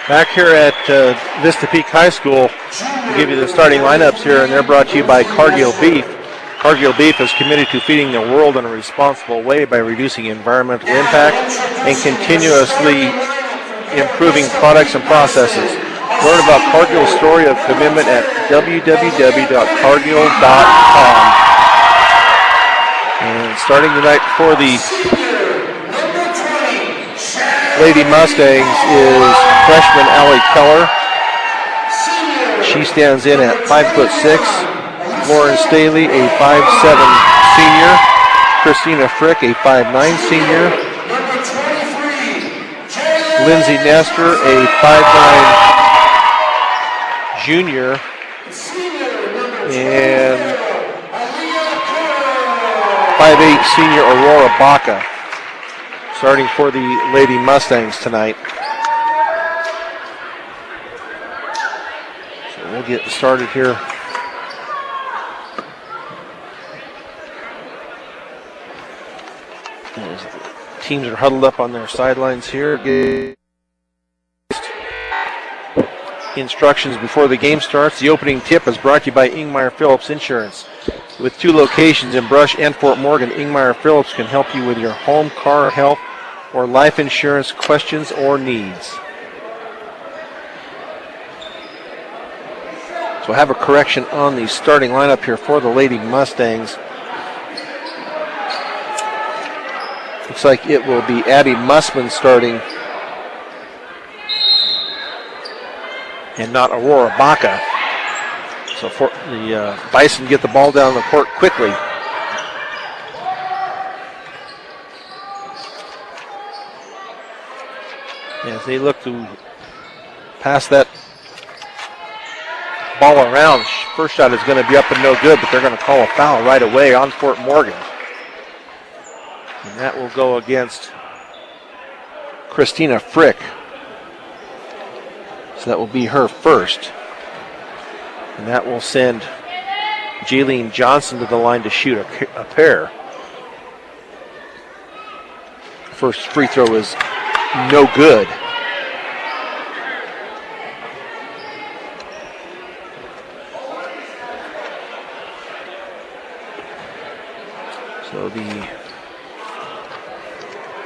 Back here at Vista Peak High School, we'll give you the starting lineups here, and they're brought to you by Cargill Beef. Cargill Beef is committed to feeding the world in a responsible way by reducing environmental impact and continuously improving products and processes. Learn about Cargill's story of commitment at www.cargill.com. And starting tonight for the Lady Mustangs is freshman Allie Keller. She stands in at 5'6". Lauren Staley, a 5'7" senior. Christina Frick, a 5'9" senior. Lindsay Nestor, a 5'9" junior. And 5'8" senior Aurora Baca, starting for the Lady Mustangs tonight. So we'll get started here. As the teams are huddled up on their sidelines here. Instructions before the game starts. The opening tip is brought to you by Ingmeyer Phillips Insurance. With 2 locations in Brush and Fort Morgan, Ingmeyer Phillips can help you with your home, car, health, or life insurance questions or needs. So I have a correction on the starting lineup here for the Lady Mustangs. Looks like it will be Abby Mussman starting and not Aurora Baca. So for the Bison get the ball down the court quickly. As they look to pass that ball around, first shot is going to be up and no good, but they're going to call a foul right away on Fort Morgan. And that will go against Christina Frick. So that will be her first. And that will send Jaylene Johnson to the line to shoot a pair. First free throw is no good. So the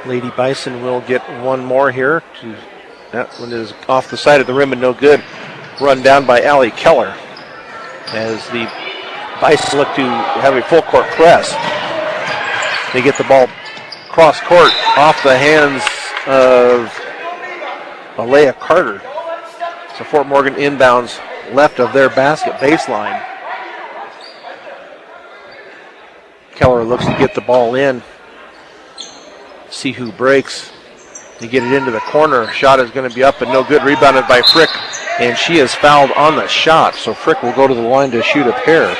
Lady Bison will get one more here. That one is off the side of the rim and no good. Run down by Allie Keller as the Bison look to have a full court press. They get the ball cross court off the hands of Alea Carter. So Fort Morgan inbounds left of their basket baseline. Keller looks to get the ball in. See who breaks. They get it into the corner. Shot is going to be up and no good. Rebounded by Frick, and she is fouled on the shot. So Frick will go to the line to shoot a pair.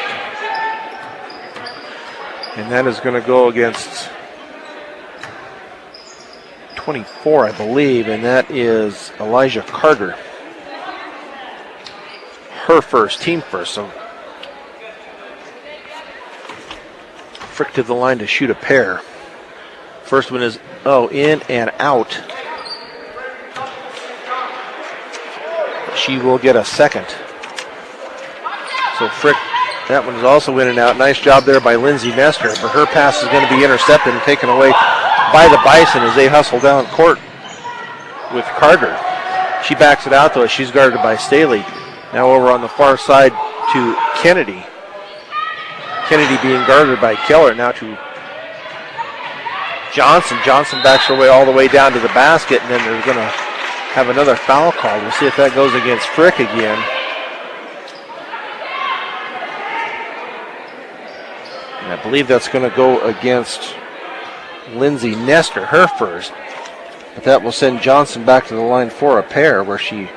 And that is going to go against 24, I believe, and that is Elijah Carter. Her first, team first. So Frick to the line to shoot a pair. First one is, in and out. She will get a second. So Frick, that one is also in and out. Nice job there by Lindsay Nestor, but her pass is going to be intercepted and taken away by the Bison as they hustle down court with Carter. She backs it out though. She's guarded by Staley. Now over on the far side to Kennedy. Kennedy being guarded by Keller. Now to Johnson. Johnson backs her way all the way down to the basket, and then they're going to have another foul call. We'll see if that goes against Frick again. And I believe that's going to go against Lindsay Nestor, her first. But that will send Johnson back to the line for a pair where she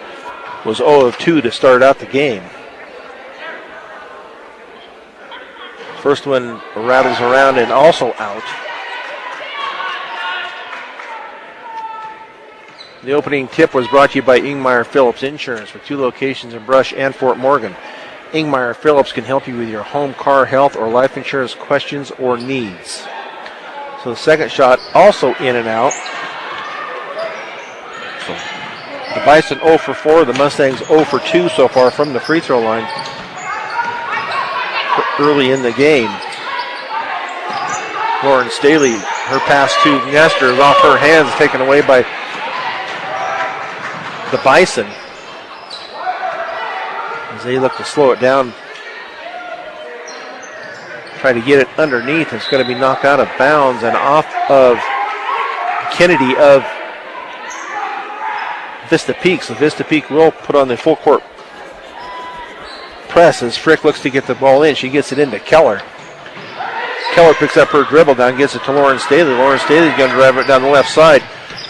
was 0 of 2 to start out the game. First one rattles around and also out. The opening tip was brought to you by Ingmeyer Phillips Insurance with 2 locations in Brush and Fort Morgan. Ingmeyer Phillips can help you with your home, car, health, or life insurance questions or needs. So the second shot also in and out. So The Bison 0 for 4. The Mustangs 0 for 2 so far from the free throw line early in the game. Lauren Staley, her pass to Nestor is off her hands, taken away by the Bison. As they look to slow it down, try to get it underneath. It's going to be knocked out of bounds and off of Kennedy of Vista Peak. So Vista Peak will put on the full court press as Frick looks to get the ball in. She gets it into Keller. Keller picks up her dribble down, gets it to Lauren Staley. Lauren Staley's going to drive it down the left side,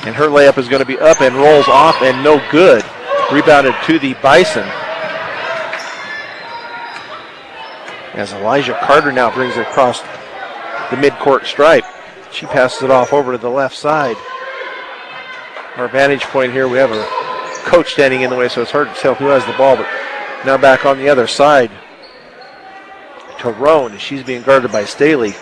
and her layup is going to be up and rolls off and no good. Rebounded to the Bison. As Elijah Carter now brings it across the midcourt stripe. She passes it off over to the left side. Our vantage point here, we have a coach standing in the way, so it's hard to tell who has the ball, but now back on the other side to Roan, and she's being guarded by Staley.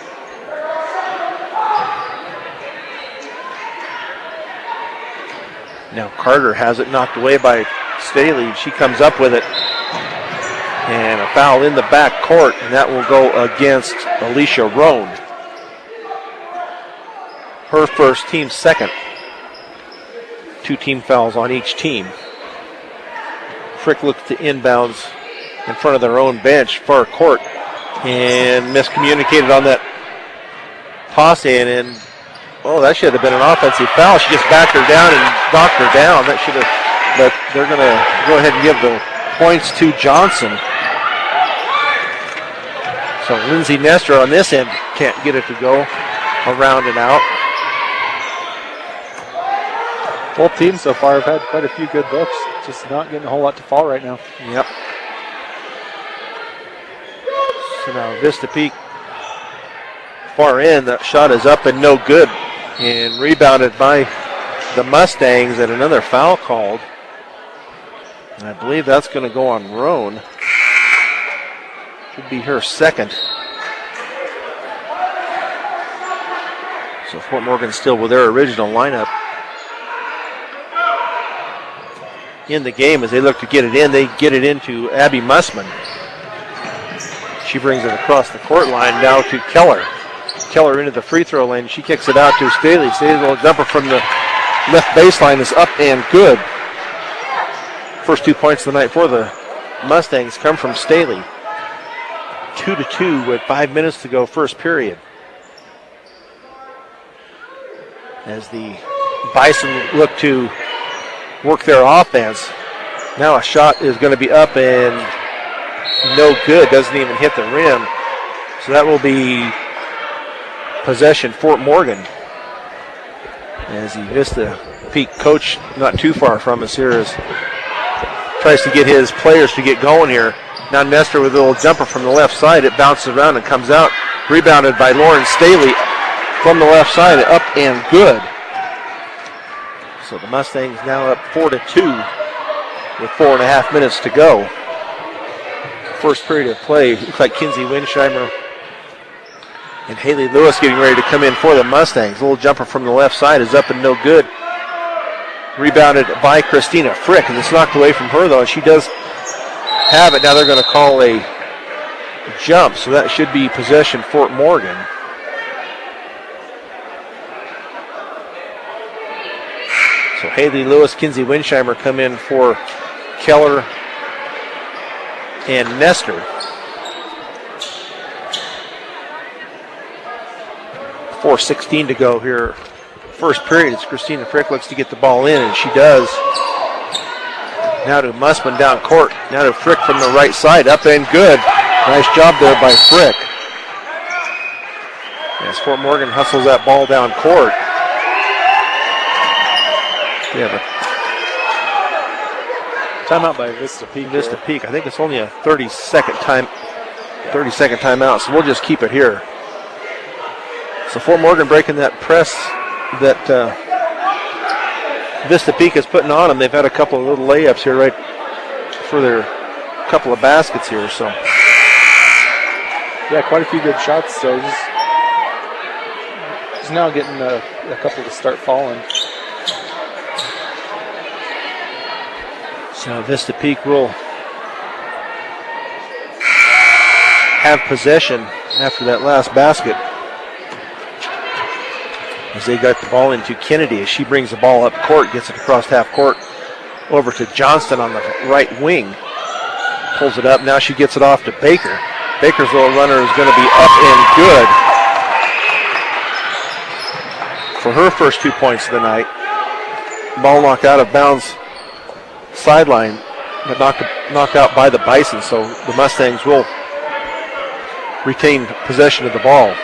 Now Carter has it knocked away by Staley. She comes up with it. And a foul in the back court, and that will go against Alicia Roan. Her first, team second. 2 team fouls on each team. Frick looks to inbounds in front of their own bench, far court, and miscommunicated on that toss in, and that should have been an offensive foul. She just backed her down and knocked her down. That should have, but they're going to go ahead and give the points to Johnson. So Lindsay Nestor on this end can't get it to go around and out. Both teams so far have had quite a few good looks, just not getting a whole lot to fall right now. Yep. So now Vista Peak far in, that shot is up and no good, and rebounded by the Mustangs, and another foul called. And I believe that's going to go on Roan. Should be her second. So Fort Morgan still with their original lineup in the game as they look to get it in. They get it into Abby Mussman. She brings it across the court line now to Keller. Keller into the free throw lane. She kicks it out to Staley. Staley's little jumper from the left baseline is up and good. First 2 points of the night for the Mustangs come from Staley. 2-2 with 5 minutes to go, first period. As the Bison look to work their offense. Now a shot is going to be up and no good. Doesn't even hit the rim. So that will be possession Fort Morgan. As the Vista Peak coach, not too far from us here, tries to get his players to get going here. Now Nestor with a little jumper from the left side. It bounces around and comes out. Rebounded by Lauren Staley from the left side. Up and good. So the Mustangs now up 4-2 with 4.5 minutes to go. First period of play. Looks like Kinsey Winsheimer and Haley Lewis getting ready to come in for the Mustangs. A little jumper from the left side is up and no good. Rebounded by Christina Frick, and it's knocked away from her though, and she does have it. Now they're going to call a jump, so that should be possession Fort Morgan. So Haley Lewis, Kinsey Winsheimer come in for Keller and Nestor. 4:16 to go here. First period, it's Christina Frick looks to get the ball in, and she does. Now to Mussman down court. Now to Frick from the right side. Up and good. Nice job there by Frick. As Fort Morgan hustles that ball down court. We have a timeout by Vista Peak. Vista Peak. I think it's only a 30-second timeout, so we'll just keep it here. So Fort Morgan breaking that press that Vista Peak is putting on them. They've had a couple of little layups here right for their couple of baskets here. So yeah, quite a few good shots. So just now getting a couple to start falling. So Vista Peak will have possession after that last basket, as they got the ball into Kennedy as she brings the ball up court, gets it across half court over to Johnston on the right wing. Pulls it up. Now she gets it off to Baker. Baker's little runner is going to be up and good for her first 2 points of the night. Ball knocked out of bounds sideline, but knocked out by the Bison, so the Mustangs will retain possession of the ball.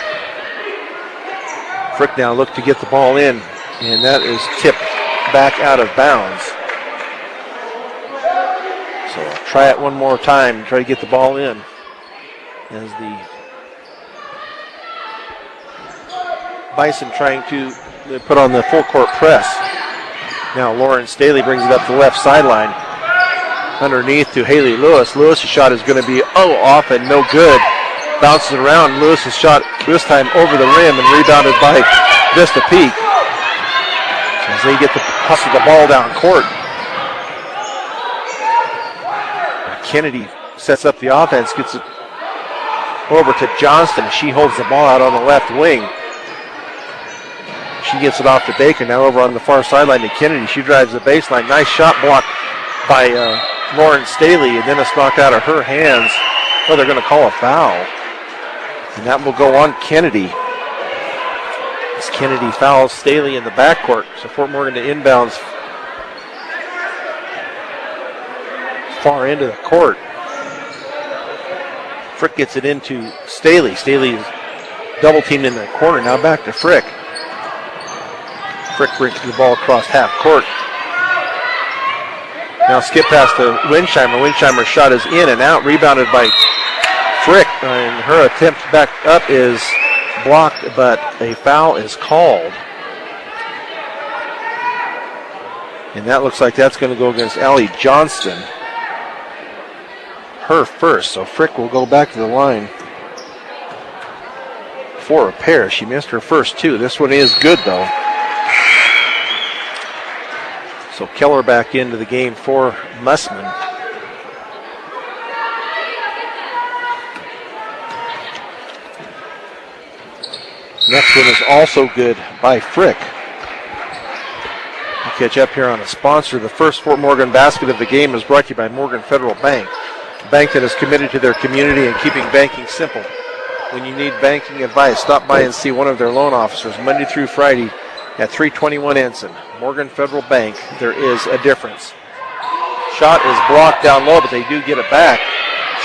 Frick now looked to get the ball in, and that is tipped back out of bounds. So I'll try it one more time, try to get the ball in as the Bison trying to put on the full court press. Now Lauren Staley brings it up the left sideline. Underneath to Haley Lewis. Lewis's shot is going to be off and no good. Bounces around. Lewis's shot this time over the rim and rebounded by Vista Peak as they get the hustle the ball down court. Kennedy sets up the offense, gets it over to Johnston. She holds the ball out on the left wing. She gets it off to Baker. Now over on the far sideline to Kennedy. She drives the baseline. Nice shot block by Lauren Staley, and then it's knocked out of her hands. Oh, they're going to call a foul. And that will go on Kennedy. As Kennedy fouls Staley in the backcourt. So Fort Morgan to inbounds far into the court. Frick gets it into Staley. Staley is double teamed in the corner. Now back to Frick. Frick brings the ball across half court. Now skip pass to Winsheimer. Winsheimer's shot is in and out. Rebounded by Frick. And her attempt back up is blocked, but a foul is called. And that looks like that's going to go against Allie Johnston. Her first, so Frick will go back to the line for a pair. She missed her first two. This one is good though. So Keller back into the game for Mussman. Next one is also good by Frick. We'll catch up here on a sponsor. The first Fort Morgan basket of the game is brought to you by Morgan Federal Bank. A bank that is committed to their community and keeping banking simple. When you need banking advice, stop by and see one of their loan officers Monday through Friday at 321 Ensign. Morgan Federal Bank, there is a difference. Shot is blocked down low, but they do get it back.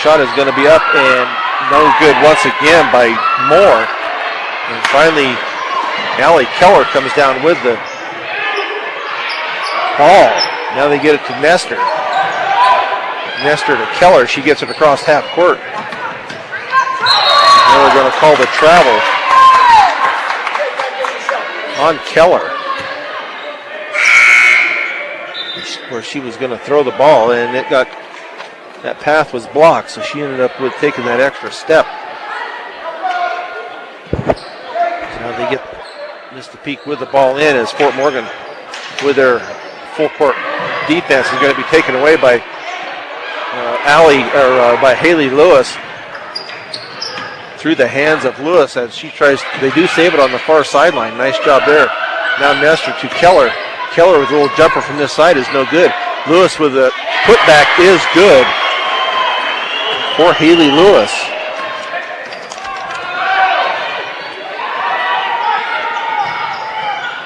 Shot is going to be up and no good once again by Moore. And finally, Allie Keller comes down with the ball. Now they get it to Nestor. Nestor to Keller. She gets it across half court. Now they're going to call the travel on Keller, where she was going to throw the ball, and that path was blocked, so she ended up with taking that extra step. So now they get Vista Peak with the ball in, as Fort Morgan with their full court defense is going to be taken away by by Haley Lewis through the hands of Lewis as she tries. They do save it on the far sideline. Nice job there. Now Nestor to Keller. Keller with a little jumper from this side is no good. Lewis with a putback is good for Haley Lewis.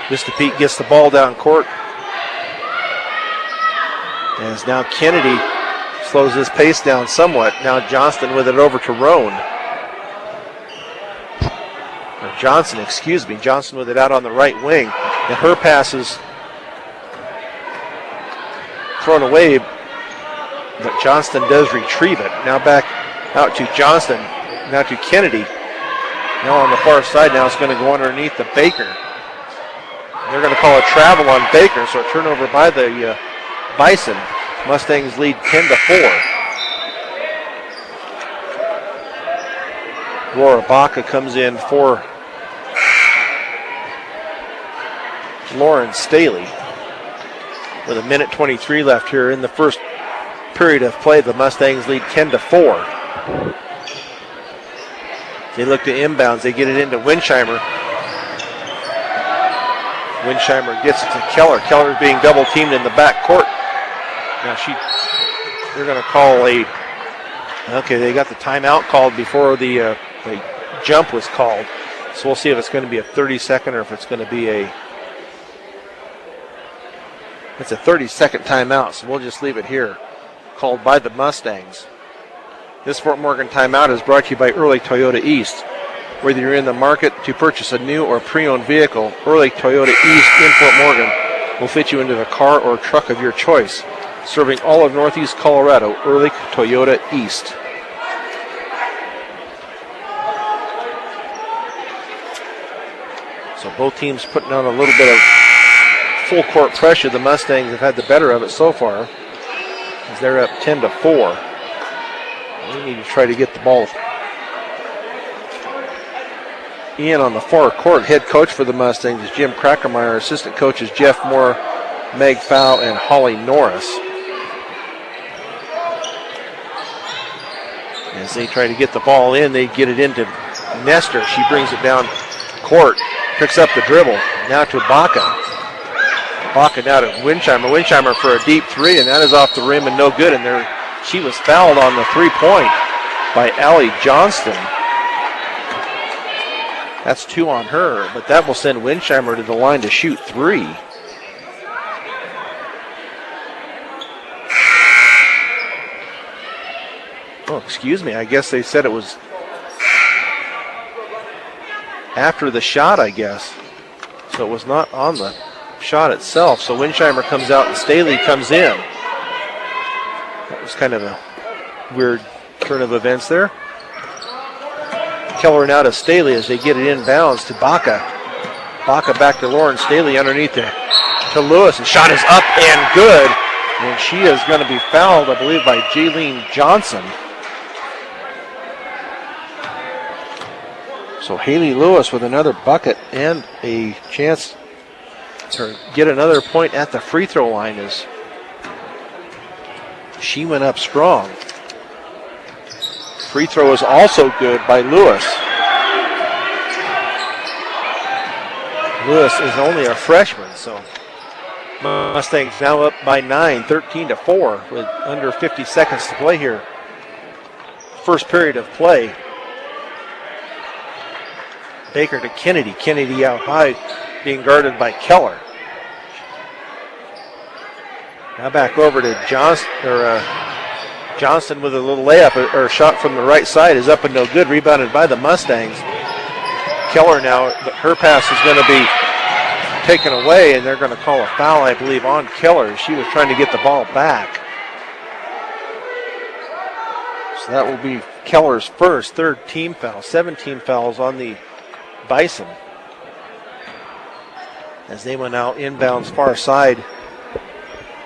Vista Peak gets the ball down court. As now Kennedy slows his pace down somewhat. Now Johnston with it over to Roan. Or Johnson, excuse me. Johnson with it out on the right wing. And her pass is thrown away, but Johnston does retrieve it. Now back out to Johnston. Now to Kennedy. Now on the far side. Now it's going to go underneath the Baker. They're going to call a travel on Baker, so a turnover by the Bison. Mustangs lead 10-4. Laura Baca comes in for Lauren Staley. With a minute 23 left here in the first period of play, the Mustangs lead 10-4. They look to inbounds. They get it into Winsheimer. Winsheimer gets it to Keller. Keller's being double teamed in the back court. Now they're going to call they got the timeout called before the jump was called. So we'll see if it's going to be a 30-second or if it's going to be it's a 30-second timeout, so we'll just leave it here. Called by the Mustangs. This Fort Morgan timeout is brought to you by Early Toyota East. Whether you're in the market to purchase a new or pre-owned vehicle, Early Toyota East in Fort Morgan will fit you into the car or truck of your choice. Serving all of Northeast Colorado, Early Toyota East. So both teams putting on a little bit of full court pressure. The Mustangs have had the better of it so far, as they're up 10-4. We need to try to get the ball in on the far court. Head coach for the Mustangs is Jim Krackermeyer. Assistant coach is Jeff Moore, Meg Fow, and Holly Norris. As they try to get the ball in, they get it into Nestor. She brings it down court, picks up the dribble. Now to Baca. Baca now to Winsheimer. Winsheimer for a deep three, and that is off the rim and no good. And she was fouled on the three-point by Allie Johnston. That's 2 on her, but that will send Winsheimer to the line to shoot 3. Oh, excuse me. I guess they said it was after the shot, I guess. So it was not on the shot itself. So Winsheimer comes out and Staley comes in. That was kind of a weird turn of events there. Keller now to Staley as they get it inbounds to Baca. Baca back to Lauren Staley underneath to Lewis, and shot is up and good. And she is going to be fouled, I believe, by Jaylene Johnson. So Haley Lewis with another bucket and a chance to get another point at the free throw line as she went up strong. Free throw is also good by Lewis. Lewis is only a freshman, so Mustangs now up by 9, 13-4 with under 50 seconds to play here. First period of play. Baker to Kennedy. Kennedy out high, being guarded by Keller. Now back over to Johnston with a little layup or shot from the right side is up and no good. Rebounded by the Mustangs. Keller now, her pass is going to be taken away, and they're going to call a foul, I believe, on Keller. She was trying to get the ball back. So that will be Keller's first, third team foul. 17 fouls on the Bison as they went out inbounds far side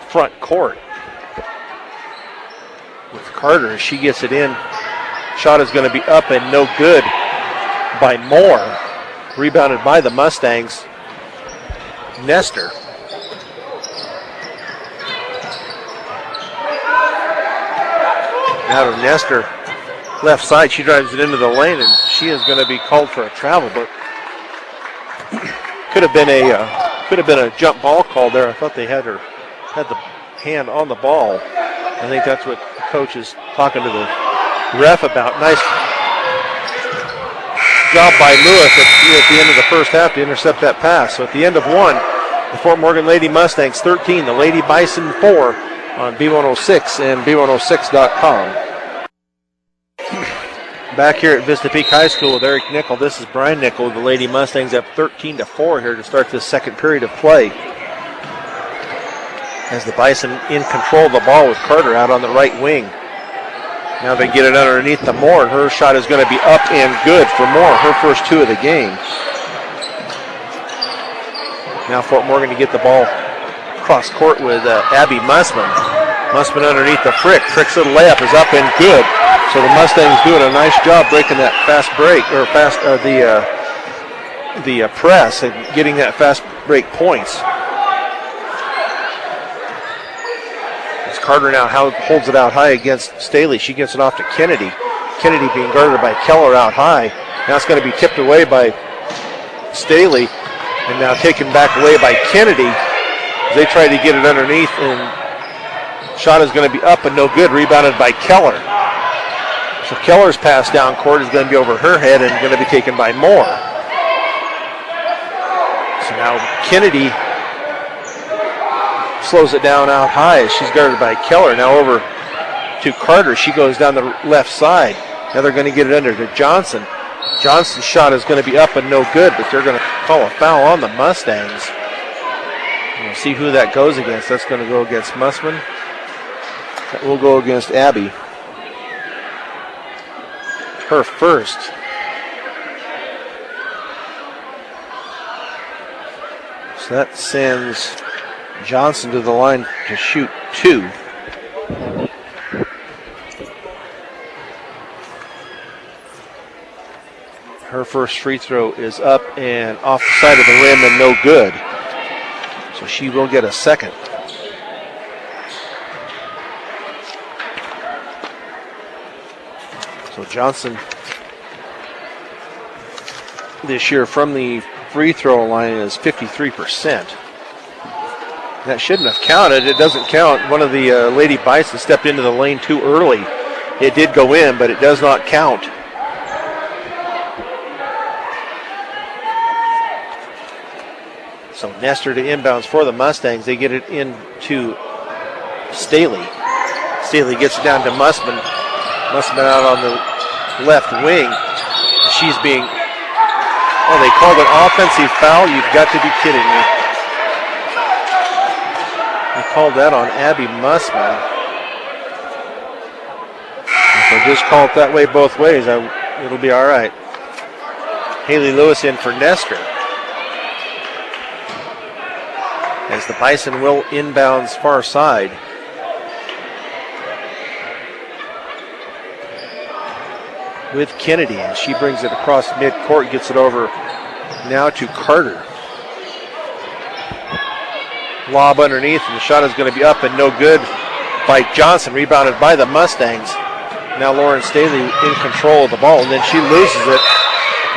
front court with Carter. She gets it in. Shot is going to be up and no good by Moore. Rebounded by the Mustangs. Nestor. Now to Nestor. Left side, she drives it into the lane, and she is going to be called for a travel, but could have been a jump ball call there. I thought they had the hand on the ball. I think that's what the coach is talking to the ref about. Nice job by Lewis at the end of the first half to intercept that pass. So at the end of one, the Fort Morgan Lady Mustangs 13, the Lady Bison 4 on B106 and B106.com. Back here at Vista Peak High School with Eric Nickel. This is Brian Nickel. The Lady Mustangs up 13-4 here to start this second period of play. As the Bison in control of the ball with Carter out on the right wing. Now they get it underneath the Moore, and her shot is going to be up and good for Moore, her first 2 of the game. Now Fort Morgan to get the ball cross court with Abby Mussman. Mussman underneath the Frick. Frick's little layup is up and good. So the Mustangs doing a nice job breaking that fast break, or the press and getting that fast break points. Carter now holds it out high against Staley. She gets it off to Kennedy. Kennedy being guarded by Keller out high. Now it's going to be tipped away by Staley, and now taken back away by Kennedy. They try to get it underneath, and shot is going to be up and no good. Rebounded by Keller. So Keller's pass down court is going to be over her head and going to be taken by Moore. So now Kennedy slows it down out high as she's guarded by Keller. Now over to Carter. She goes down the left side. Now they're going to get it under to Johnson. Johnson's shot is going to be up and no good, but they're going to call a foul on the Mustangs. We'll see who that goes against. That's going to go against Mussman. That will go against Abby. Her first. So that sends Johnson to the line to shoot 2. Her first free throw is up and off the side of the rim and no good. So she will get a second. So Johnson this year from the free throw line is 53%. That shouldn't have counted. It doesn't count. One of the Lady Bison stepped into the lane too early. It did go in, but it does not count. So Nestor to inbounds for the Mustangs. They get it into Staley. Staley gets it down to Mussman. Mussman out on the left wing. She's being... Oh, they called an offensive foul? You've got to be kidding me. They called that on Abby Mussman. If I just call it that way both ways, it'll be all right. Haley Lewis in for Nestor. As the Bison will inbounds far side. With Kennedy, and she brings it across midcourt, gets it over now to Carter. Lob underneath, and the shot is going to be up and no good by Johnson, rebounded by the Mustangs. Now Lauren Staley in control of the ball, and then she loses it.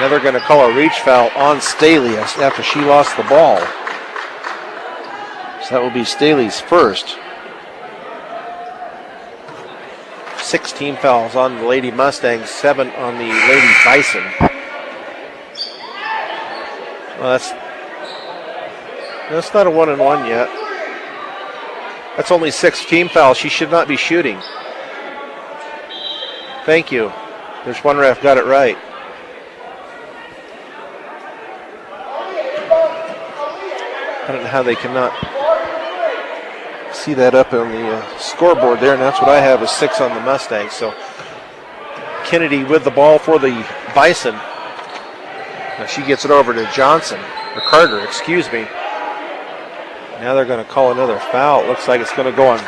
Now they're going to call a reach foul on Staley after she lost the ball. So that will be Staley's first. 6 team fouls on the Lady Mustangs, 7 on the Lady Bison. Well, that's not a 1-and-1 yet. That's only 6 team fouls. She should not be shooting. Thank you. There's one ref got it right. I don't know how they cannot see that up on the scoreboard there, and that's what I have is 6 on the Mustangs. So Kennedy with the ball for the Bison. Now she gets it over to Johnson, or Carter, excuse me. Now they're going to call another foul. It looks like it's going to go on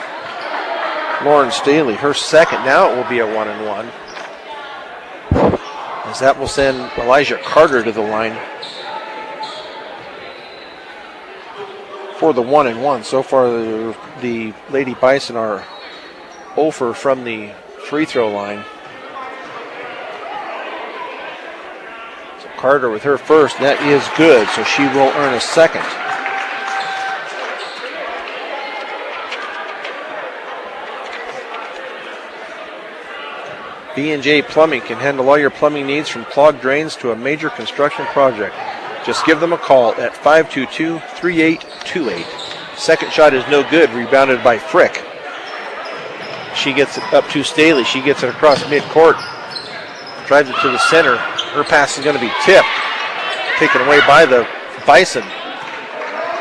Lauren Staley, her second. Now it will be a 1-and-1. As that will send Elijah Carter to the line for the 1-and-1. So far, the Lady Bison are over from the free throw line. So Carter with her first. That is good, so she will earn a second. B&J Plumbing can handle all your plumbing needs from clogged drains to a major construction project. Just give them a call at 522-3828. Second shot is no good, rebounded by Frick. She gets it up to Staley. She gets it across midcourt. Drives it to the center. Her pass is going to be tipped. Taken away by the Bison.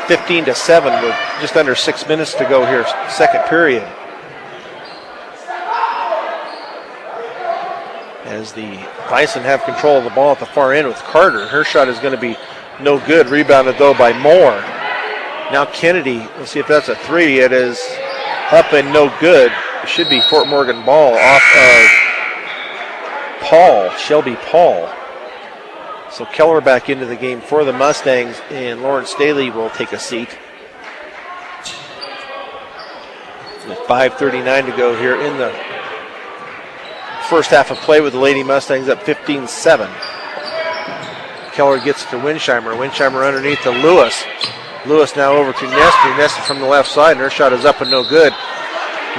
15-7 with just under 6 minutes to go here, second period. As the Bison have control of the ball at the far end with Carter. Her shot is going to be no good. Rebounded, though, by Moore. Now Kennedy, let's see if that's a 3. It is up and no good. It should be Fort Morgan ball off of Paul, Shelby Paul. So Keller back into the game for the Mustangs, and Lauren Staley will take a seat. With 5:39 to go here in the first half of play with the Lady Mustangs up 15-7. Keller gets to Winsheimer. Winsheimer underneath to Lewis. Lewis now over to Nestor. Nestor from the left side, and her shot is up and no good.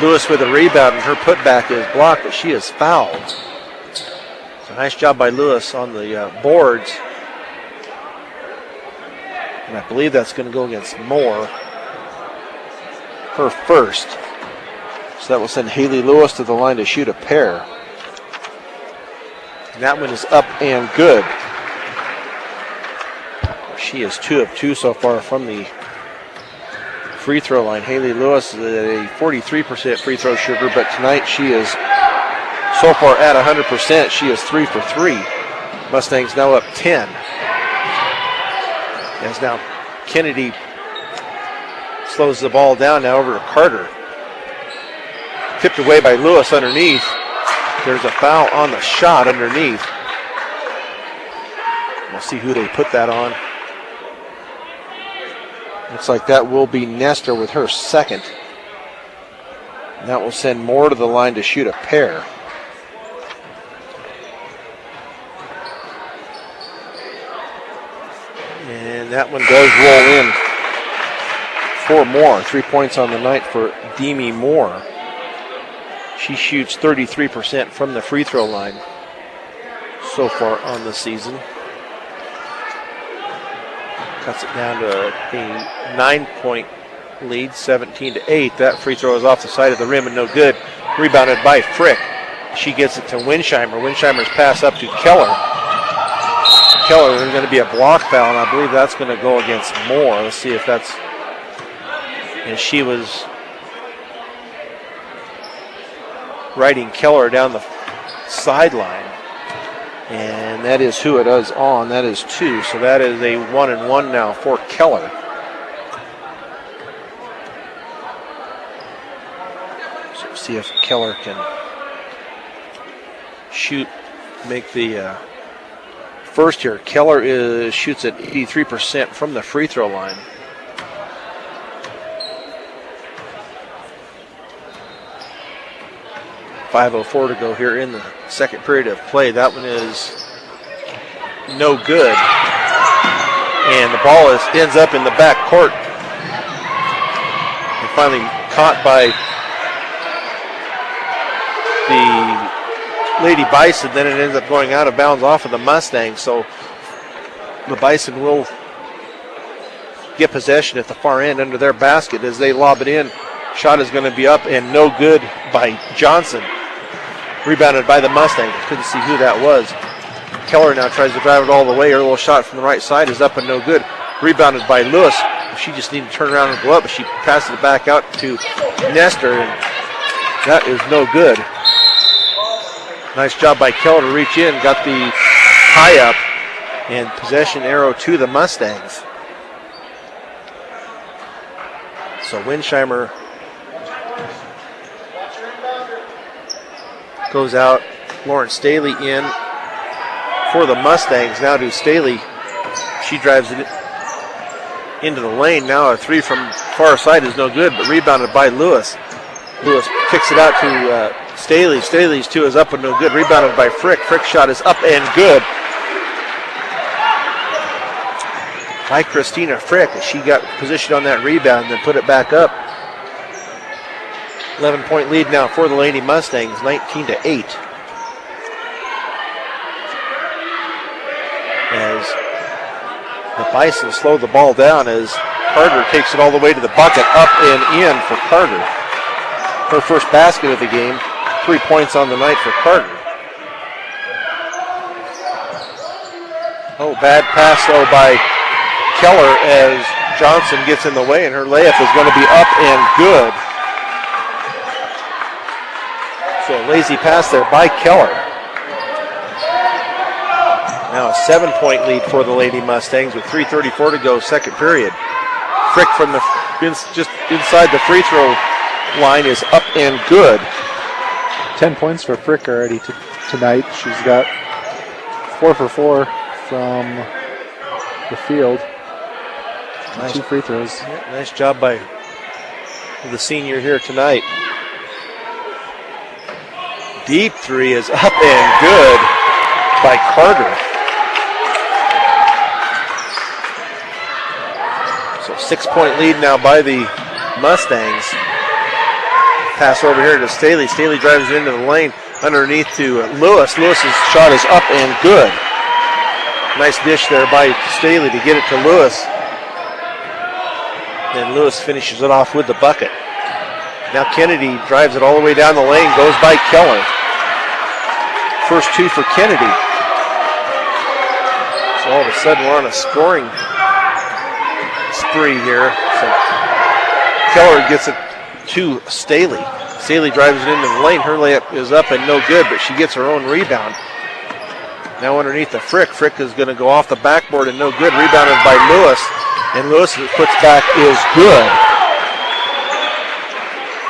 Lewis with a rebound, and her putback is blocked, but she is fouled. So nice job by Lewis on the boards. And I believe that's going to go against Moore. Her first. So that will send Haley Lewis to the line to shoot a pair. And that one is up and good. She is 2 of 2 so far from the free throw line. Haley Lewis is a 43% free throw shooter, but tonight she is so far at 100%. She is 3 for 3. Mustangs now up 10. As now Kennedy slows the ball down now over to Carter. Tipped away by Lewis underneath. There's a foul on the shot underneath. We'll see who they put that on. Looks like that will be Nestor with her second. And that will send Moore to the line to shoot a pair. And that one does roll in for Moore. 3 points on the night for Demi Moore. She shoots 33% from the free throw line so far on the season. Cuts it down to a 9-point lead, 17-8. That free throw is off the side of the rim and no good. Rebounded by Frick. She gets it to Winsheimer. Winsheimer's pass up to Keller. Keller, there's going to be a block foul, and I believe that's going to go against Moore. Let's see if that's... And she was riding Keller down the sideline. And that is who it is on. That is 2. So that is a 1-and-1 now for Keller. So see if Keller can shoot, make the first here. Keller shoots at 83% from the free throw line. .504 to go here in the second period of play. That one is no good. And the ball ends up in the back court. And finally caught by the Lady Bison. Then it ends up going out of bounds off of the Mustangs. So the Bison will get possession at the far end under their basket as they lob it in. Shot is going to be up and no good by Johnson. Rebounded by the Mustangs. Couldn't see who that was. Keller now tries to drive it all the way. Her little shot from the right side is up and no good. Rebounded by Lewis. She just needed to turn around and go up, but she passes it back out to Nestor, and that is no good. Nice job by Keller to reach in. Got the tie up and possession arrow to the Mustangs. So Winsheimer goes out. Lauren Staley in for the Mustangs. Now to Staley. She drives it into the lane. Now a three from far side is no good, but rebounded by Lewis. Lewis kicks it out to Staley. Staley's two is up and no good. Rebounded by Frick. Frick's shot is up and good by Christina Frick. She got positioned on that rebound and then put it back up. 11-point lead now for the Lady Mustangs, 19-8. As the Bison slow the ball down as Carter takes it all the way to the bucket, up and in for Carter. Her first basket of the game, 3 points on the night for Carter. Oh, bad pass though by Keller as Johnson gets in the way, and her layup is going to be up and good. So a lazy pass there by Keller. Now a 7-point lead for the Lady Mustangs with 3:34 to go, second period. Frick from just inside the free throw line is up and good. 10 points for Frick already tonight. She's got 4 for 4 from the field. Nice. 2 free throws. Yeah, nice job by the senior here tonight. Deep three is up and good by Carter. So 6-point lead now by the Mustangs. Pass over here to Staley. Staley drives it into the lane underneath to Lewis. Lewis's shot is up and good. Nice dish there by Staley to get it to Lewis. And Lewis finishes it off with the bucket. Now Kennedy drives it all the way down the lane, goes by Keller. First two for Kennedy. So all of a sudden we're on a scoring spree here. So Keller gets it to Staley. Staley drives it into the lane. Her layup is up and no good, but she gets her own rebound. Now underneath the Frick. Frick is going to go off the backboard and no good. Rebounded by Lewis. And Lewis puts back is good.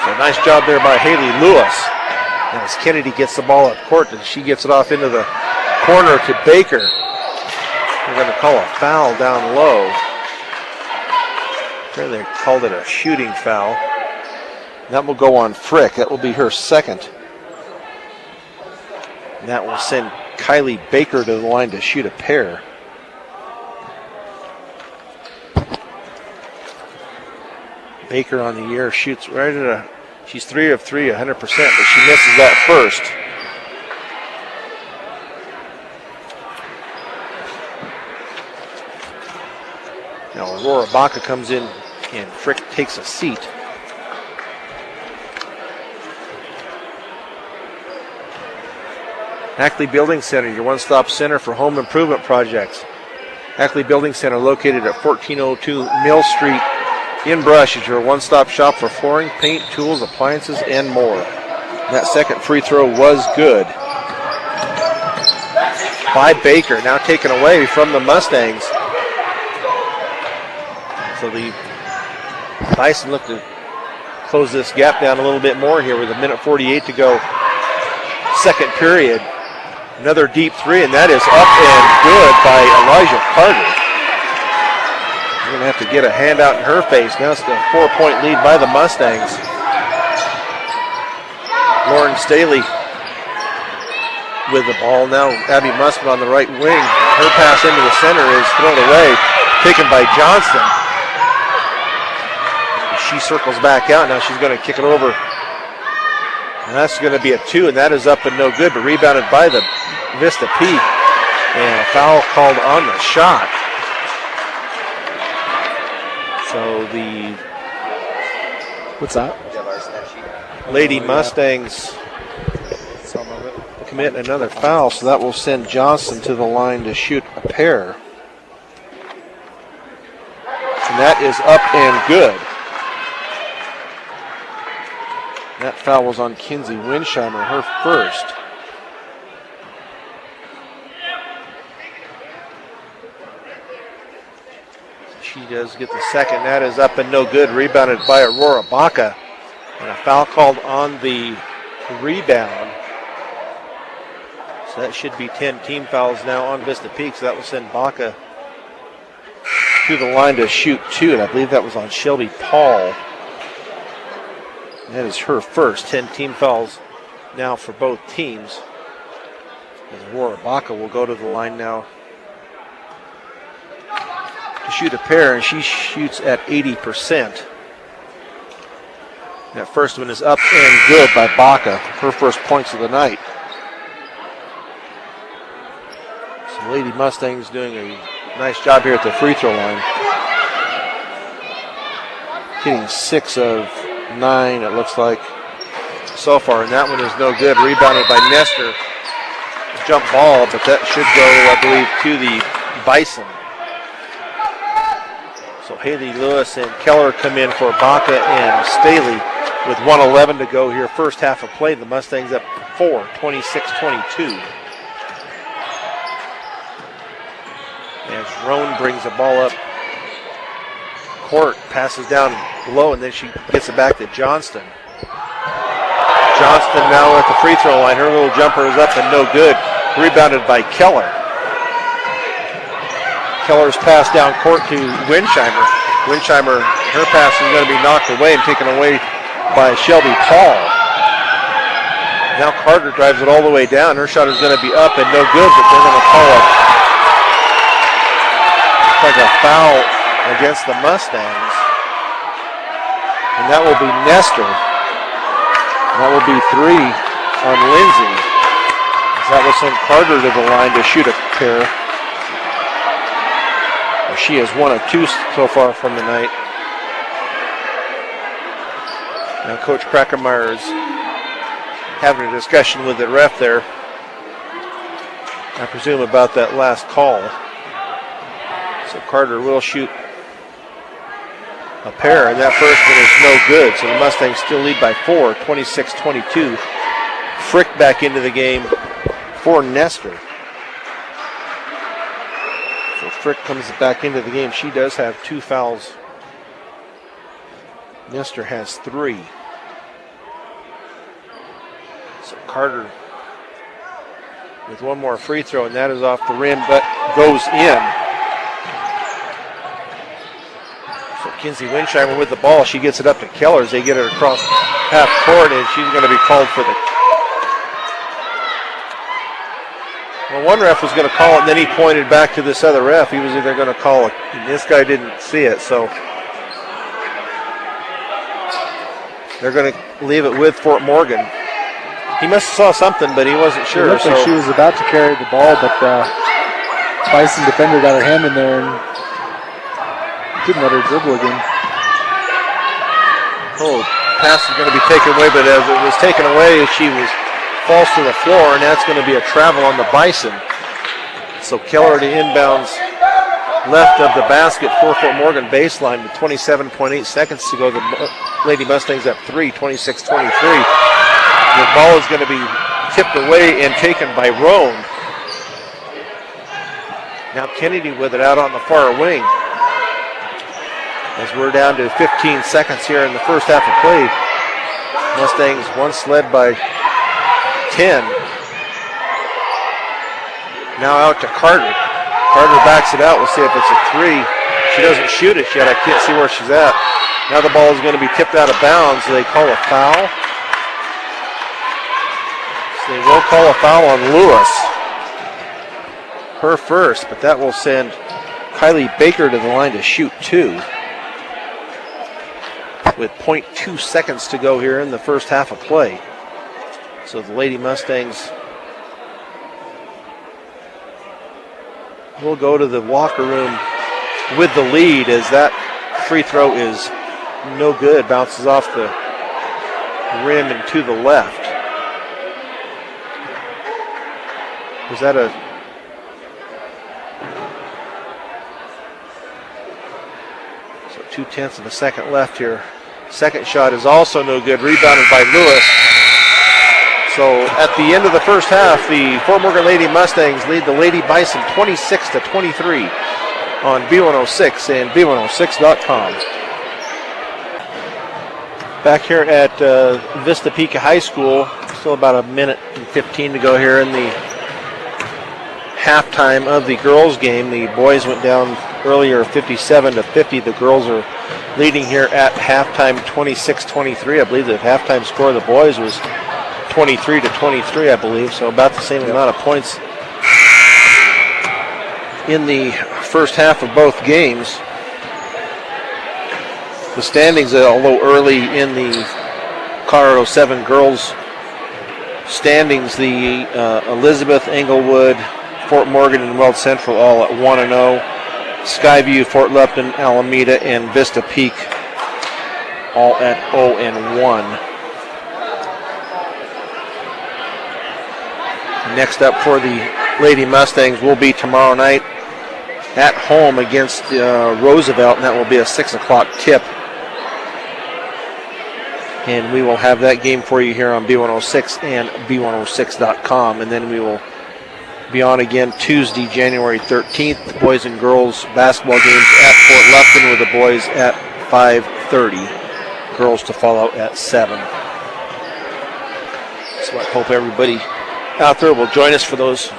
So nice job there by Haley Lewis. And as Kennedy gets the ball up court, and she gets it off into the corner to Baker. We're going to call a foul down low. There they called it a shooting foul. That will go on Frick. That will be her second. And that will send Kylie Baker to the line to shoot a pair. Baker on the year shoots right at she's 3 of 3, 100%, but she misses that first. Now Aurora Baca comes in and Frick takes a seat. Ackley Building Center, your one-stop center for home improvement projects. Ackley Building Center, located at 1402 Mill Street in Brush, is your one-stop shop for flooring, paint, tools, appliances, and more. That second free throw was good. By Baker, now taken away from the Mustangs. So the Bison look to close this gap down a little bit more here with 1:48 to go. Second period. Another deep three, and that is up and good by Elijah Carter. We're going to have to get a hand out in her face. Now it's a 4-point lead by the Mustangs. Lauren Staley with the ball. Now Abby Musman on the right wing. Her pass into the center is thrown away, taken by Johnston. She circles back out. Now she's going to kick it over. And that's going to be a 2, and that is up and no good, but rebounded by the Vista Peak. And a foul called on the shot. So the what's that? Lady Mustangs commit another foul, so that will send Johnson to the line to shoot a pair. And that is up and good. That foul was on Kinsey Winsheimer, her first. She does get the second. That is up and no good. Rebounded by Aurora Baca. And a foul called on the rebound. So that should be 10 team fouls now on Vista Peak. So that will send Baca to the line to shoot 2. And I believe that was on Shelby Paul. That is her first. 10 team fouls now for both teams. As Aurora Baca will go to the line now to shoot a pair, and she shoots at 80%. That first one is up and good by Baca. Her first points of the night. So Lady Mustangs doing a nice job here at the free throw line. Hitting 6 of 9, it looks like, so far, and that one is no good. Rebounded by Nestor. Jump ball, but that should go, I believe, to the Bison. So Haley Lewis and Keller come in for Baca and Staley with 1:11 to go here. First half of play. The Mustangs up 4, 26-22. As Roan brings the ball up court, passes down below, and then she gets it back to Johnston. Johnston now at the free throw line. Her little jumper is up and no good. Rebounded by Keller. Keller's pass down court to Winsheimer. Winsheimer Her pass is going to be knocked away and taken away by Shelby Paul. Now Carter drives it all the way down. Her shot is going to be up and no good, but they're going to call a foul against the Mustangs. And that will be Nestor. That will be 3 on Lindsay. That will send Carter to the line to shoot a pair. She has 1 of 2 so far from the night. Now Coach Krackemeyer is having a discussion with the ref there, I presume about that last call. So Carter will shoot a pair, and that first one is no good. So the Mustangs still lead by 4, 26-22. Frick back into the game for Nestor. So Frick comes back into the game. She does have 2 fouls. Nestor has 3. So Carter with 1 more free throw, and that is off the rim, but goes in. So Kinsey Winsheimer with the ball. She gets it up to Keller as they get it across half court, and she's going to be called for the... Well, one ref was going to call it, and then he pointed back to this other ref. He was either going to call it, and this guy didn't see it, so they're going to leave it with Fort Morgan. He must have saw something, but he wasn't sure. It looked like she was about to carry the ball, but Bison defender got her hand in there and didn't let her dribble again. Oh, pass is going to be taken away, but as it was taken away, she falls to the floor, and that's going to be a travel on the Bison. So Keller to inbounds left of the basket for Fort Morgan baseline with 27.8 seconds to go. The Lady Mustangs up 3, 26-23. The ball is going to be tipped away and taken by Roan. Now Kennedy with it out on the far wing. As we're down to 15 seconds here in the first half of play. Mustangs once led by 10. Now out to Carter. Carter backs it out. We'll see if it's a 3. She doesn't shoot it yet. I can't see where she's at. Now the ball is going to be tipped out of bounds. So they call a foul. So they will call a foul on Lewis. Her first, but that will send Kylie Baker to the line to shoot 2. With 0.2 seconds to go here in the first half of play. So the Lady Mustangs will go to the locker room with the lead as that free throw is no good. Bounces off the rim and to the left. Was that a... So 0.2 of a second left here. Second shot is also no good. Rebounded by Lewis. So at the end of the first half, the Fort Morgan Lady Mustangs lead the Lady Bison 26-23 on B106 and B106.com. Back here at Vista Peak High School, still about a minute and 15 to go here in the halftime of the girls' game. The boys went down earlier 57-50. The girls are leading here at halftime 26-23. I believe the halftime score of the boys was 23-23, I believe, so about the same amount of points in the first half of both games. The standings, although early in the Colorado 7 girls standings, the Elizabeth, Englewood, Fort Morgan, and Weld Central all at 1-0. Skyview, Fort Lupton, Alameda, and Vista Peak all at 0-1. Next up for the Lady Mustangs will be tomorrow night at home against Roosevelt, and that will be a 6 o'clock tip. And we will have that game for you here on B106 and B106.com, and then we will be on again Tuesday, January 13th. The boys and girls basketball games at Fort Lupton with the boys at 5:30. Girls to follow at 7. So I hope everybody out there will join us for those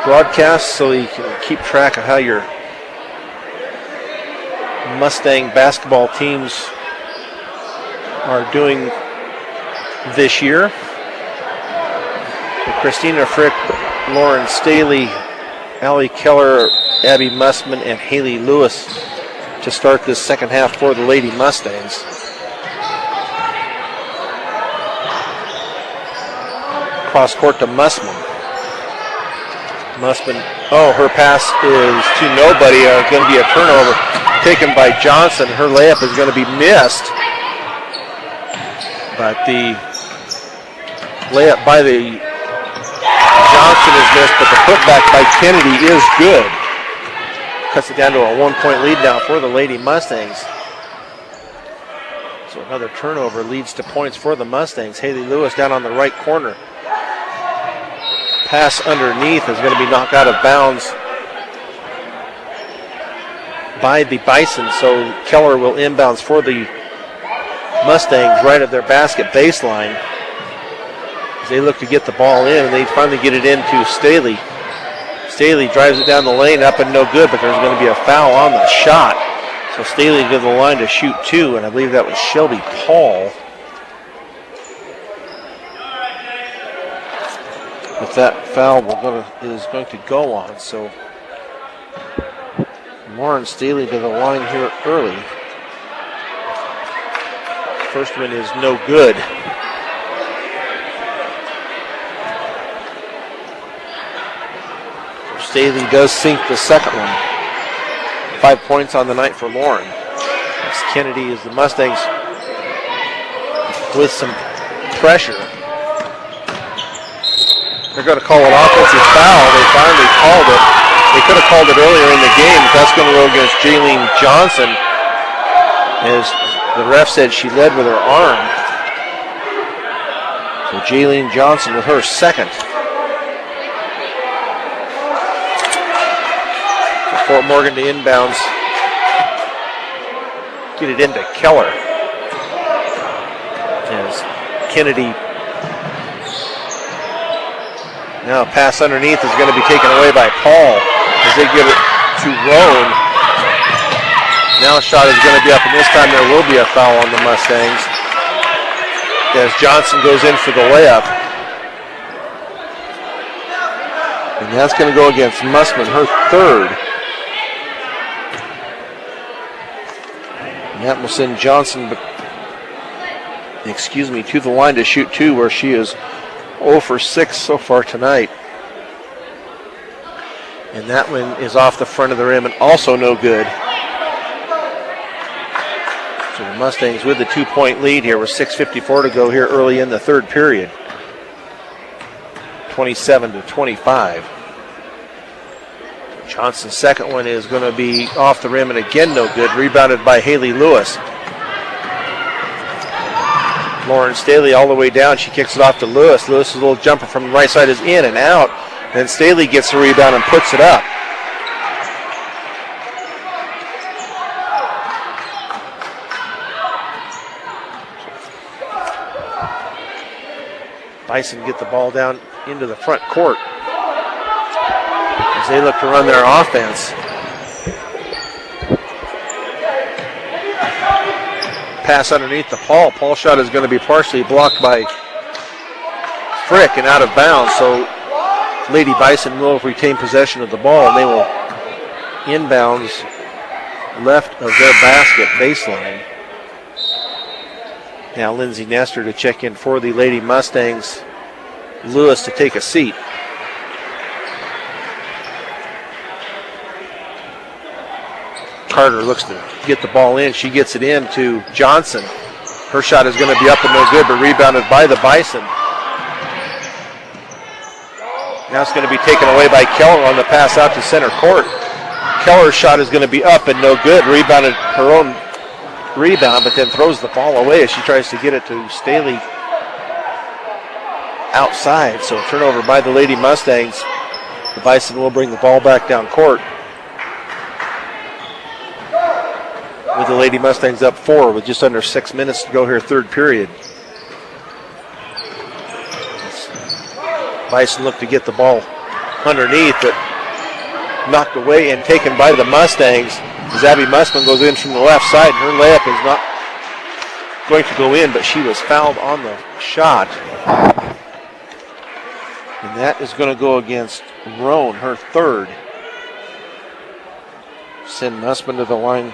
broadcasts so you can keep track of how your Mustang basketball teams are doing this year. Christina Frick, Lauren Staley, Allie Keller, Abby Mussman, and Haley Lewis to start this second half for the Lady Mustangs. Cross court to Mussman. Mussman, her pass is to nobody. Going to be a turnover taken by Johnson. Her layup is going to be missed. But the layup by the Johnson is missed, but the putback by Kennedy is good. Cuts it down to a 1-point lead now for the Lady Mustangs. So another turnover leads to points for the Mustangs. Haley Lewis down on the right corner. Pass underneath is going to be knocked out of bounds by the Bison, so Keller will inbounds for the Mustangs right at their basket baseline. As they look to get the ball in, and they finally get it into Staley. Staley drives it down the lane, up and no good, but there's going to be a foul on the shot. So Staley to the line to shoot two, and I believe that was Shelby Paul. If that foul is going to go on, so Lauren Staley to the line here early. First one is no good. Staley does sink the second one. 5 points on the night for Lauren. As Kennedy is the Mustangs with some pressure. They're going to call an offensive foul. They finally called it. They could have called it earlier in the game, but that's going to go against Jaylene Johnson. As the ref said, she led with her arm. So Jaylene Johnson with her second. So Fort Morgan to inbounds. Get it into Keller. As Kennedy. Now a pass underneath is going to be taken away by Paul as they give it to Roan. Now a shot is going to be up, and this time there will be a foul on the Mustangs as Johnson goes in for the layup. And that's going to go against Mussman, her third. And that will send Johnson to the line to shoot two, where she is 0 for 6 so far tonight. And that one is off the front of the rim and also no good. So the Mustangs with the 2-point lead here with 6:54 to go here early in the third period. 27-25. Johnson's second one is going to be off the rim and again no good. Rebounded by Haley Lewis. Lauren Staley all the way down. She kicks it off to Lewis. Lewis's little jumper from the right side is in and out. Then Staley gets the rebound and puts it up. Bison get the ball down into the front court as they look to run their offense. Pass underneath to Paul. Paul's shot is going to be partially blocked by Frick and out of bounds. So Lady Bison will retain possession of the ball, and they will inbounds left of their basket baseline. Now Lindsay Nestor to check in for the Lady Mustangs. Lewis to take a seat. Carter looks to get the ball in. She gets it in to Johnson. Her shot is going to be up and no good, but rebounded by the Bison. Now it's going to be taken away by Keller on the pass out to center court. Keller's shot is going to be up and no good. Rebounded her own rebound, but then throws the ball away as she tries to get it to Staley outside. So turnover by the Lady Mustangs. The Bison will bring the ball back down court. With the Lady Mustangs up 4 with just under 6 minutes to go here, third period. Bison look to get the ball underneath, but knocked away and taken by the Mustangs. As Abby Mussman goes in from the left side, and her layup is not going to go in, but she was fouled on the shot. And that is going to go against Roan, her third. Send Mussman to the line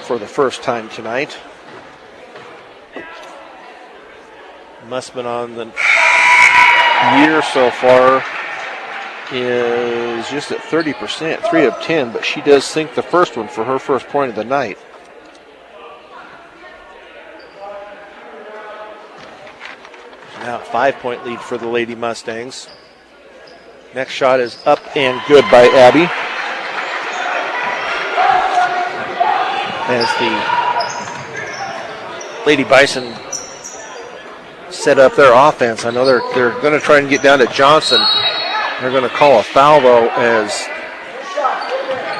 for the first time tonight. Mussman on the year so far is just at 30%, 3 of 10, but she does sink the first one for her first point of the night. Now a 5-point lead for the Lady Mustangs. Next shot is up and good by Abby. As the Lady Bison set up their offense. I know they're going to try and get down to Johnson. They're going to call a foul, though, as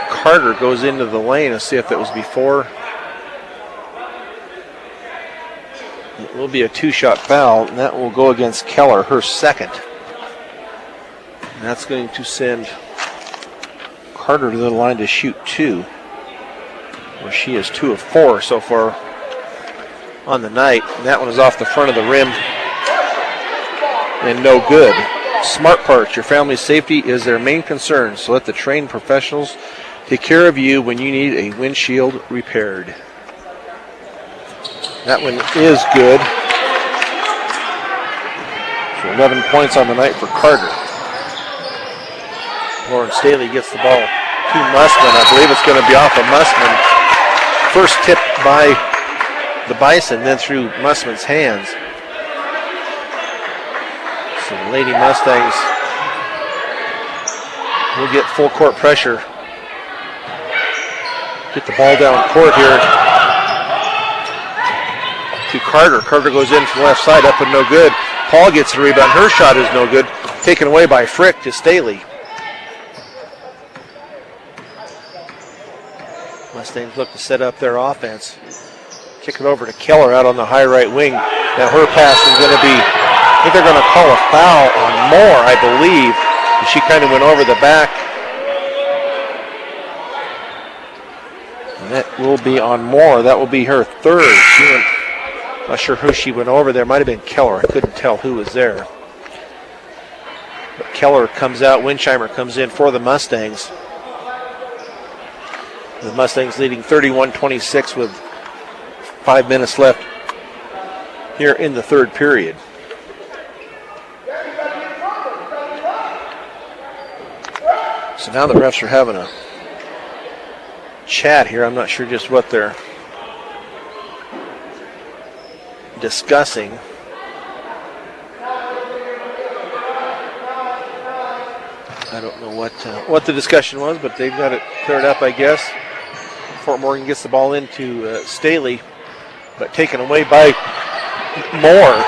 Carter goes into the lane. Let's see if that was before. It will be a 2-shot foul, and that will go against Keller, her second. And that's going to send Carter to the line to shoot 2, where she is 2 of 4 so far on the night. And that one is off the front of the rim and no good. Smart Parts, your family's safety is their main concern, so let the trained professionals take care of you when you need a windshield repaired. That one is good. So 11 points on the night for Carter. Lauren Staley gets the ball to Mussman. I believe it's going to be off of Mussman. First tip by the Bison, then through Mussman's hands. So the Lady Mustangs will get full court pressure. Get the ball down court here to Carter. Carter goes in from the left side, up and no good. Paul gets the rebound. Her shot is no good. Taken away by Frick to Staley. Mustangs look to set up their offense. Kick it over to Keller out on the high right wing. Now her pass is going to be, I think they're going to call a foul on Moore, I believe. She kind of went over the back. And that will be on Moore. That will be her third. She went, not sure who she went over there. Might have been Keller. I couldn't tell who was there. But Keller comes out. Winsheimer comes in for the Mustangs. The Mustangs leading 31-26 with 5 minutes left here in the third period. So now the refs are having a chat here. I'm not sure just what they're discussing. I don't know what the discussion was, but they've got it cleared up, I guess. Fort Morgan gets the ball into Staley, but taken away by Moore.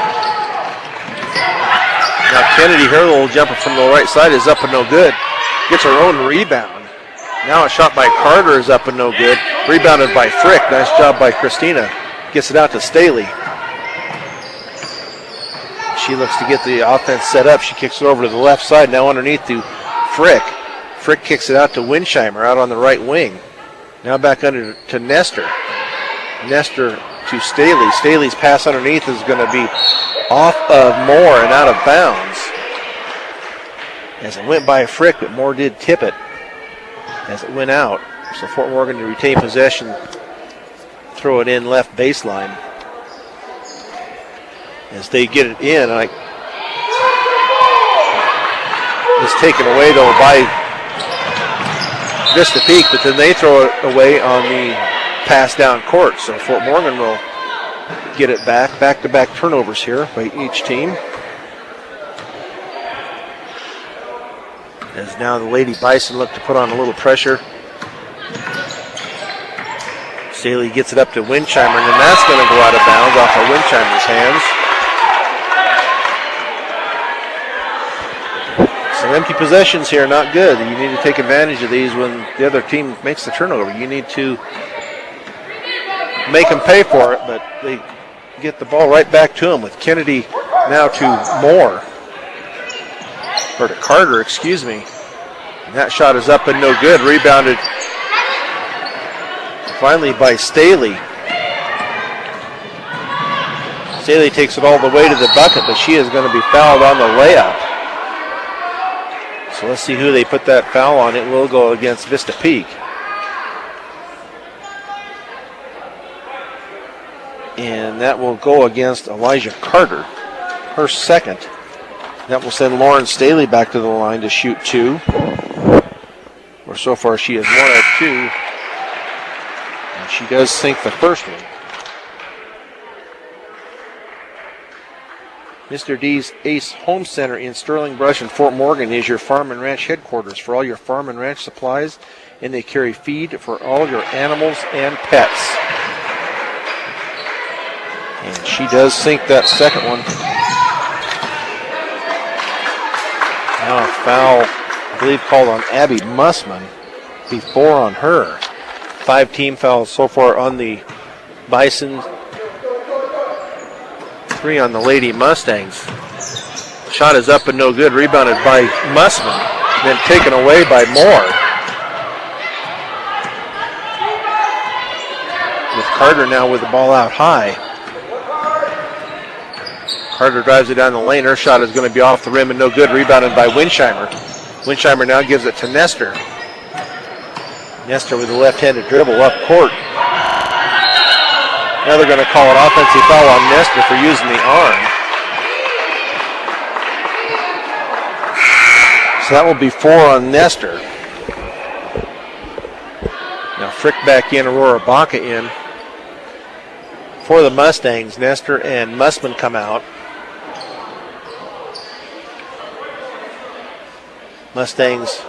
Now Kennedy, her little jumper from the right side is up and no good. Gets her own rebound. Now a shot by Carter is up and no good. Rebounded by Frick. Nice job by Christina. Gets it out to Staley. She looks to get the offense set up. She kicks it over to the left side. Now underneath to Frick. Frick kicks it out to Winsheimer out on the right wing. Now back under to Nestor. Nestor to Staley. Staley's pass underneath is going to be off of Moore and out of bounds. As it went by Frick, but Moore did tip it as it went out. So Fort Morgan to retain possession, throw it in left baseline. As they get it in, it's taken away though by Vista Peak, but then they throw it away on the pass down court. So Fort Morgan will get it back. Back-to-back turnovers here by each team. As now the Lady Bison look to put on a little pressure. Staley gets it up to Winsheimer, and then that's going to go out of bounds off of Winsheimer's hands. Some empty possessions here, not good. You need to take advantage of these when the other team makes the turnover. You need to make them pay for it, but they get the ball right back to them with Kennedy now to Moore. Or to Carter, excuse me. And that shot is up and no good. Rebounded finally by Staley. Staley takes it all the way to the bucket, but she is going to be fouled on the layup. So let's see who they put that foul on. It will go against Vista Peak. And that will go against Elijah Carter, her second. That will send Lauren Staley back to the line to shoot 2. Where so far she is 1 of 2. And she does sink the first one. Mr. D's Ace Home Center in Sterling Brush and Fort Morgan is your farm and ranch headquarters for all your farm and ranch supplies, and they carry feed for all your animals and pets. And she does sink that second one. Now a foul, I believe, called on Abby Mussman. Before on her. 5 team fouls so far on the Bison. 3 on the Lady Mustangs. Shot is up and no good. Rebounded by Mussman. Then taken away by Moore. With Carter now with the ball out high. Carter drives it down the lane. Her shot is going to be off the rim and no good. Rebounded by Winsheimer. Winsheimer now gives it to Nestor. Nestor with a left-handed dribble up court. Now they're going to call an offensive foul on Nestor for using the arm. So that will be 4 on Nestor. Now Frick back in, Aurora Baca in. For the Mustangs, Nestor and Mussman come out. Mustangs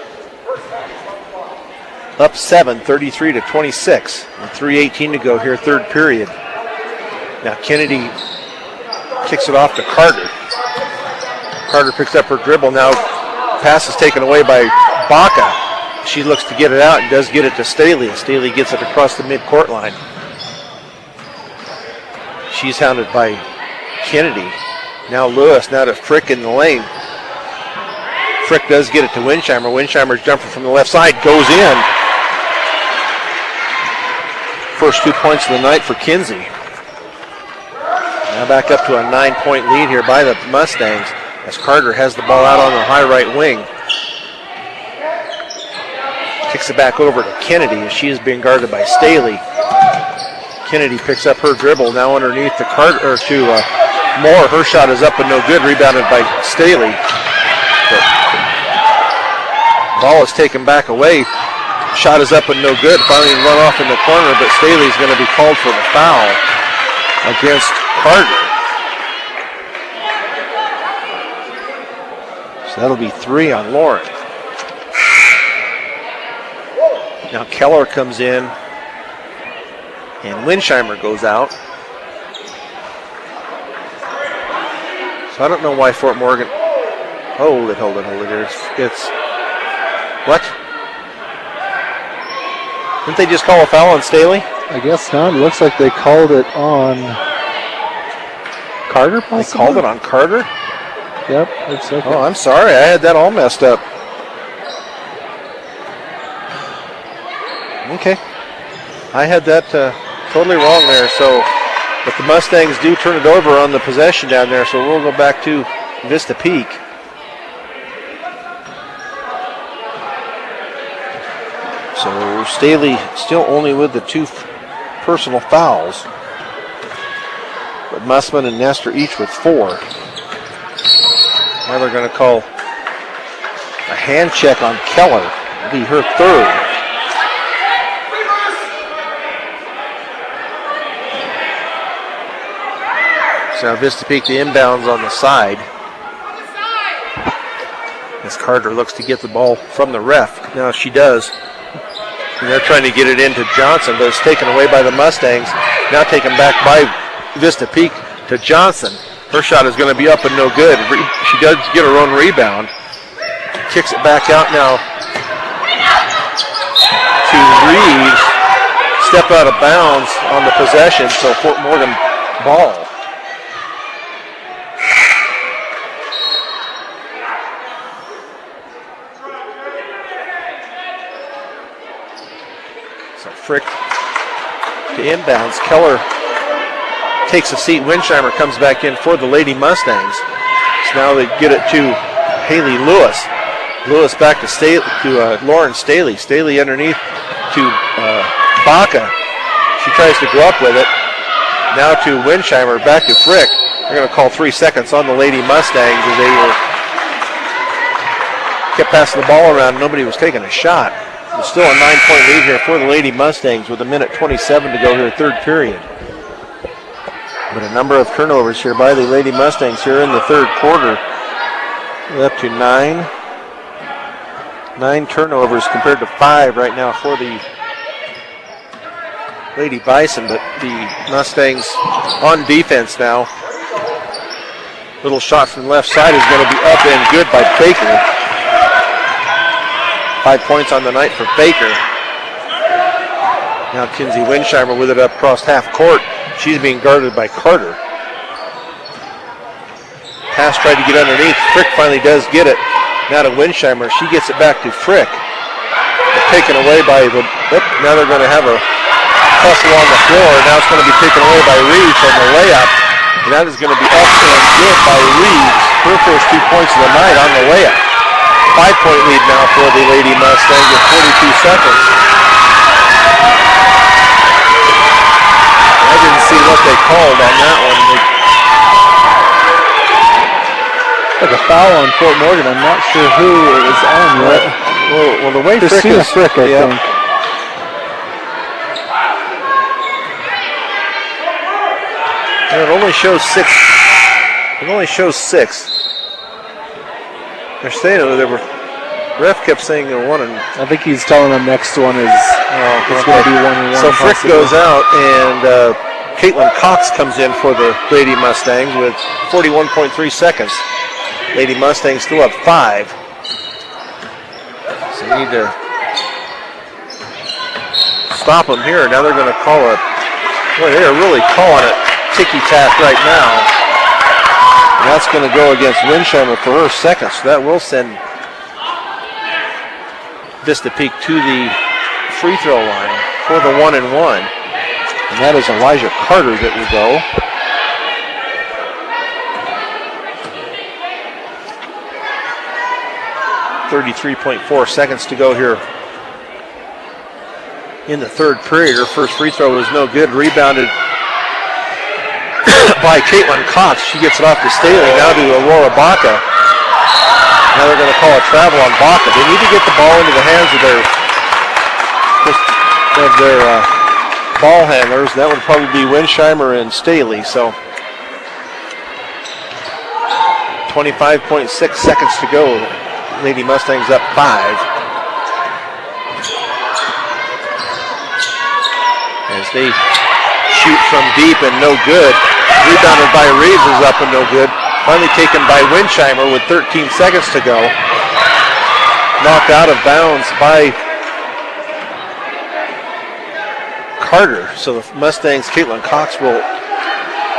up 7, 33-26. And 3:18 to go here, third period. Now Kennedy kicks it off to Carter. Carter picks up her dribble. Now pass is taken away by Baca. She looks to get it out and does get it to Staley. Staley gets it across the midcourt line. She's hounded by Kennedy. Now Lewis, now to Frick in the lane. Frick does get it to Winsheimer. Winsheimer's jumper from the left side goes in. First 2 points of the night for Kinsey. Now back up to a 9-point lead here by the Mustangs as Carter has the ball out on the high right wing. Kicks it back over to Kennedy as she is being guarded by Staley. Kennedy picks up her dribble now underneath to Moore. Her shot is up and no good. Rebounded by Staley. Ball is taken back away. Shot is up and no good. Finally run off in the corner, but Staley's going to be called for the foul against Carter. So that'll be 3 on Lauren. Now Keller comes in and Winsheimer goes out. So I don't know why Fort Morgan. Hold it. It's what? Didn't they just call a foul on Staley? I guess not. It looks like they called it on Carter, possibly? They called it on Carter? Yep. Looks like I'm sorry. I had that all messed up. Okay. I had that totally wrong there. So, but the Mustangs do turn it over on the possession down there, so we'll go back to Vista Peak. So Staley still only with the 2 personal fouls. But Mussman and Nestor each with 4. Now they're going to call a hand check on Keller. It'll be her 3rd. So now Vista Peak, the inbounds on the side. As Carter looks to get the ball from the ref. Now she does. And they're trying to get it into Johnson, but it's taken away by the Mustangs. Now taken back by Vista Peak to Johnson. Her shot is going to be up and no good. She does get her own rebound. Kicks it back out now to Reeves. Step out of bounds on the possession, so Fort Morgan ball. Frick to inbounds. Keller takes a seat. Winsheimer comes back in for the Lady Mustangs. So now they get it to Haley Lewis. Lewis back to Lauren Staley. Staley underneath to Baca. She tries to go up with it. Now to Winsheimer, back to Frick. They're going to call 3 seconds on the Lady Mustangs as they kept passing the ball around. Nobody was taking a shot. There's still a 9-point lead here for the Lady Mustangs with 1:27 to go here, third period. But a number of turnovers here by the Lady Mustangs here in the third quarter. We're up to 9. 9 turnovers compared to 5 right now for the Lady Bison, but the Mustangs on defense now. Little shot from the left side is going to be up and good by Baker. 5 points on the night for Baker. Now Kinsey Winsheimer with it up across half court. She's being guarded by Carter. Pass tried to get underneath. Frick finally does get it. Now to Winsheimer. She gets it back to Frick. Taken away by the... now they're going to have a tussle on the floor. Now it's going to be taken away by Reeves on the layup. And that is going to be up and good by Reeves. Her first 2 points of the night on the layup. 5-point lead now for the Lady Mustangs with 42 seconds. I didn't see what they called on that one. Like a foul on Fort Morgan. I'm not sure who it was on yet. Well, the way Frick is... Frick, I think. It only shows 6. It only shows 6. They're saying they were. Ref kept saying they're 1 and. I think he's telling them next one is it's going to be 1 and 1. So Frick goes out, and Caitlin Cox comes in for the Lady Mustangs with 41.3 seconds. Lady Mustangs still up 5. So they need to stop them here. Now they're going to call it. Boy, they are really calling it ticky-tack right now. And that's going to go against Winsheimer for her second. So that will send Vista Peak to the free throw line for the 1 and 1. And that is Elijah Carter that will go. .4 seconds to go here in the third period. Her first free throw was no good. Rebounded by Caitlin Cox. She gets it off to Staley. Now to Aurora Baca. Now they're going to call a travel on Baca. They need to get the ball into the hands of their ball handlers. That would probably be Winsheimer and Staley. So 25.6 seconds to go. Lady Mustangs up 5. As they shoot from deep and no good. Rebounded by Reeves is up and no good. Finally taken by Winsheimer with 13 seconds to go. Knocked out of bounds by Carter. So the Mustangs, Caitlin Cox will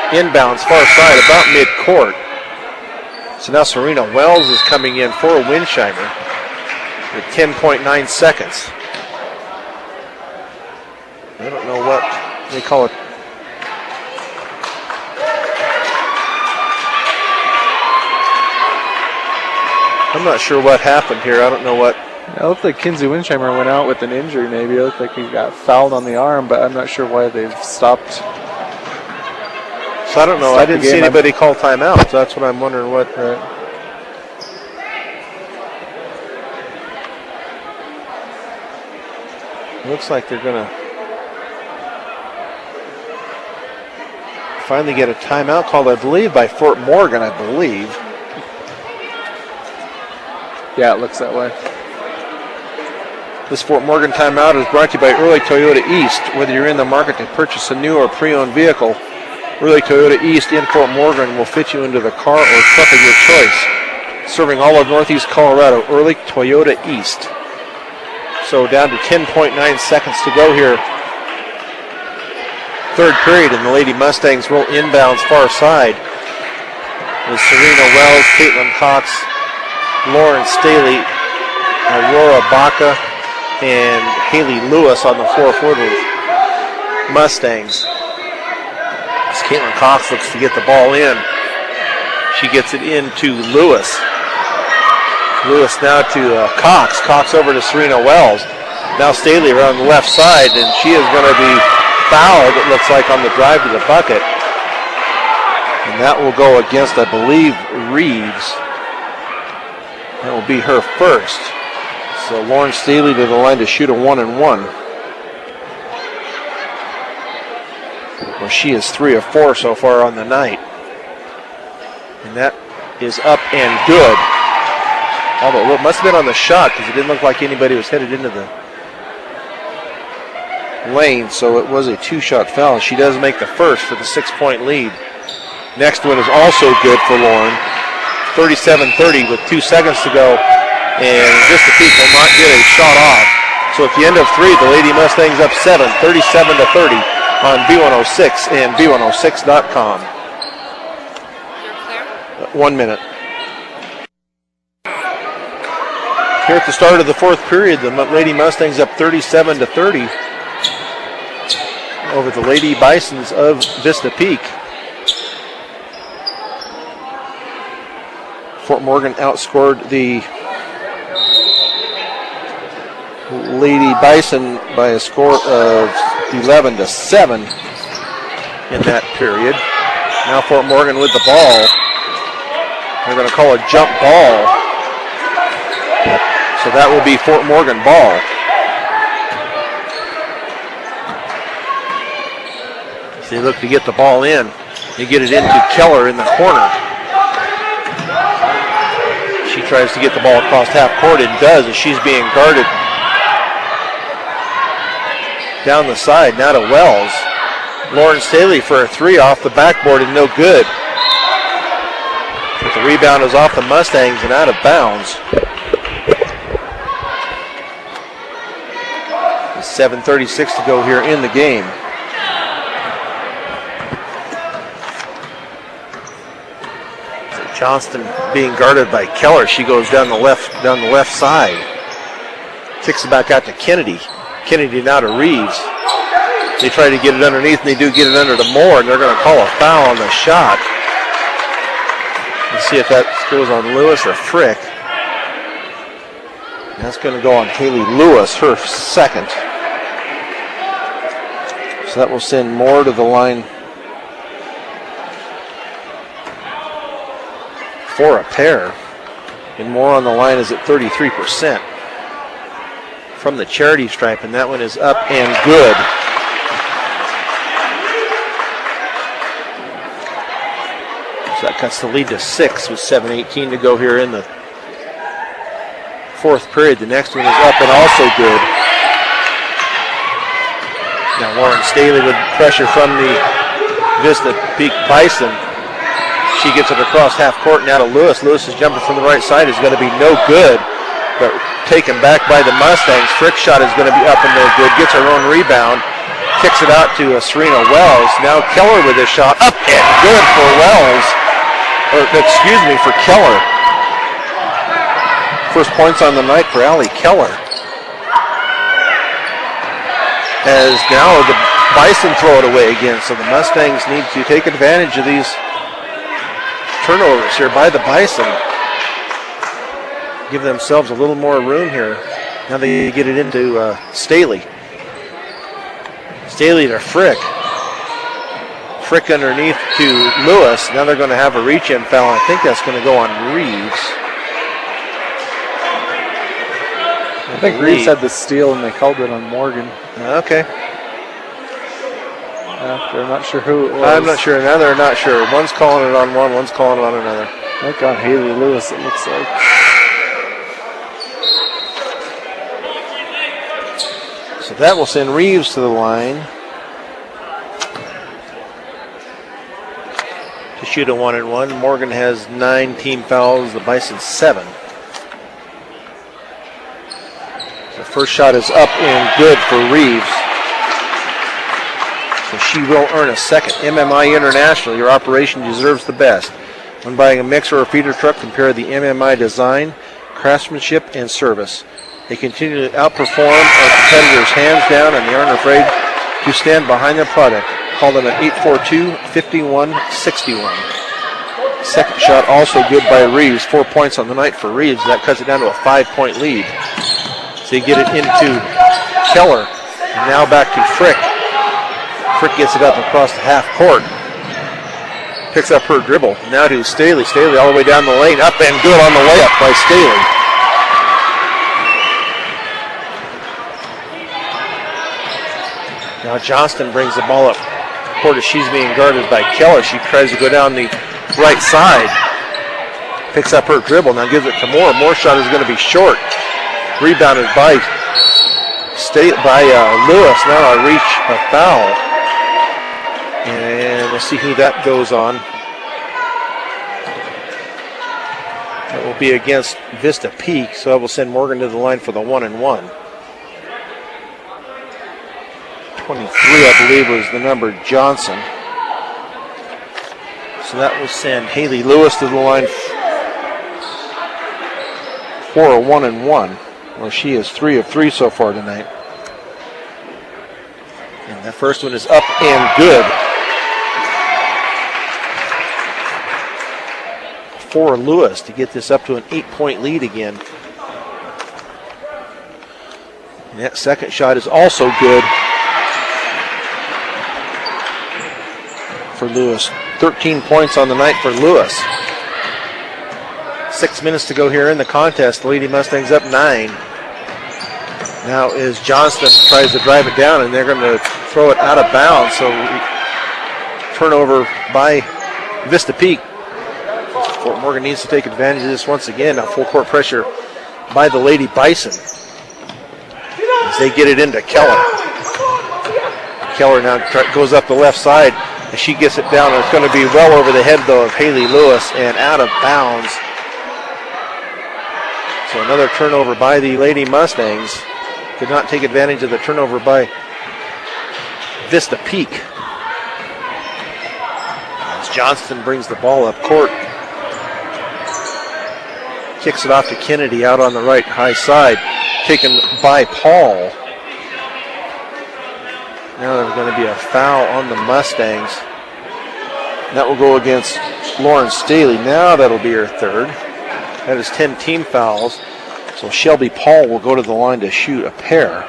inbounds far side about mid-court. So now Serena Wells is coming in for Winsheimer with 10.9 seconds. I don't know what they call it. I'm not sure what happened here. I don't know what. It looked like Kinsey Winsheimer went out with an injury maybe. It looked like he got fouled on the arm, but I'm not sure why they've stopped. So I don't know. I didn't see anybody call timeout, so that's what I'm wondering what. It looks like they're going to finally get a timeout called, I believe, by Fort Morgan, I believe. Yeah, it looks that way. This Fort Morgan timeout is brought to you by Early Toyota East. Whether you're in the market to purchase a new or pre-owned vehicle, Early Toyota East in Fort Morgan will fit you into the car or truck of your choice. Serving all of Northeast Colorado, Early Toyota East. So down to 10.9 seconds to go here. Third period, and the Lady Mustangs will inbounds far side. With Serena Wells, Caitlin Cox, Lauren Staley, Aurora Baca, and Haley Lewis on the floor for the Mustangs. As Caitlin Cox looks to get the ball in. She gets it into Lewis. Lewis now to Cox. Cox over to Serena Wells. Now Staley around the left side, and she is going to be fouled, it looks like, on the drive to the bucket. And that will go against, I believe, Reeves. That will be her first. So Lauren Staley to the line to shoot a 1-and-1. Well, she is 3 of 4 so far on the night. And that is up and good. Although it must have been on the shot because it didn't look like anybody was headed into the lane, so it was a 2-shot foul. She does make the first for the 6-point lead. Next one is also good for Lauren. 37-30 with 2 seconds to go, and Vista Peak will not get a shot off. So at the end of 3, the Lady Mustangs up 7, 37-30 on B106 and B106.com. 1 minute. Here at the start of the 4th period, the Lady Mustangs up 37-30 over the Lady Bisons of Vista Peak. Fort Morgan outscored the Lady Bison by a score of 11-7 in that period. Now Fort Morgan with the ball. They're going to call a jump ball. So that will be Fort Morgan ball. So they look to get the ball in. They get it into Keller in the corner. She tries to get the ball across half court and does, as she's being guarded down the side. Now to Wells. Lauren Staley for a 3 off the backboard and no good. But the rebound is off the Mustangs and out of bounds. 7:36 to go here in the game. So Johnston being guarded by Keller. She goes down the left side. Kicks it back out to Kennedy. Kennedy now to Reeves. They try to get it underneath, and they do get it under to Moore, and they're going to call a foul on the shot. Let's see if that goes on Lewis or Frick. That's going to go on Haley Lewis, her second. So that will send Moore to the line for a pair. And Moore on the line is at 33% from the charity stripe, and that one is up and good. So that cuts the lead to 6 with 7:18 to go here in the 4th period. The next one is up and also good. Now Lauren Staley with pressure from the Vista Peak Bison. She gets it across half court now to Lewis. Lewis is jumping from the right side. Is going to be no good, but taken back by the Mustangs. Frick's shot is going to be up and no good. Gets her own rebound. Kicks it out to Serena Wells. Now Keller with a shot. Up and good for Wells. For Keller. First points on the night for Allie Keller. As now the Bison throw it away again. So the Mustangs need to take advantage of these turnovers here by the Bison. Give themselves a little more room here. Now they get it into Staley. Staley to Frick. Frick underneath to Lewis. Now they're going to have a reach-in foul. I think that's going to go on Reeves. I think Reeves had the steal and they called it on Morgan. Okay. After, I'm not sure who it was. I'm not sure. Now they're not sure. One's calling it on one, one's calling it on another. Look on Haley Lewis, it looks like. So that will send Reeves to the line to shoot a 1-and-1. Morgan has 9 team fouls, the Bison 7. The first shot is up and good for Reeves. So she will earn a second. MMI International, your operation deserves the best. When buying a mixer or feeder truck, compare the MMI design, craftsmanship, and service. They continue to outperform our competitors hands down, and they aren't afraid to stand behind their product. Call them at 842-5161. Second shot also good by Reeves. 4 points on the night for Reeves. That cuts it down to a 5-point lead. So you get it into Keller. And now back to Frick. Frick gets it up across the half court. Picks up her dribble. Now to Staley. Staley all the way down the lane. Up and good on the layup by Staley. Now Johnston brings the ball up court as she's being guarded by Keller. She tries to go down the right side. Picks up her dribble. Now gives it to Moore. Moore shot is going to be short. Rebounded by Lewis. Now a reach, a foul. And we'll see who that goes on. That will be against Vista Peak, so I will send Morgan to the line for the 1-and-1. 23, I believe, was the number Johnson. So that will send Haley Lewis to the line for a 1-and-1. Well, she is 3 of 3 so far tonight. And that first one is up and good. For Lewis to get this up to an 8-point lead again. And that second shot is also good for Lewis. 13 points on the night for Lewis. 6 minutes to go here in the contest. The Lady Mustangs up 9. Now is Johnston tries to drive it down, and they're going to throw it out of bounds. So turnover by Vista Peak. Fort Morgan needs to take advantage of this once again. Now full court pressure by the Lady Bison as they get it into Keller. Keller now goes up the left side. As she gets it down, it's going to be well over the head, though, of Haley Lewis and out of bounds. So another turnover by the Lady Mustangs. Could not take advantage of the turnover by Vista Peak. As Johnston brings the ball up court. Kicks it off to Kennedy out on the right high side. Taken by Paul. Now there's going to be a foul on the Mustangs. That will go against Lauren Staley. Now that'll be her third. That is 10 team fouls. So Shelby Paul will go to the line to shoot a pair.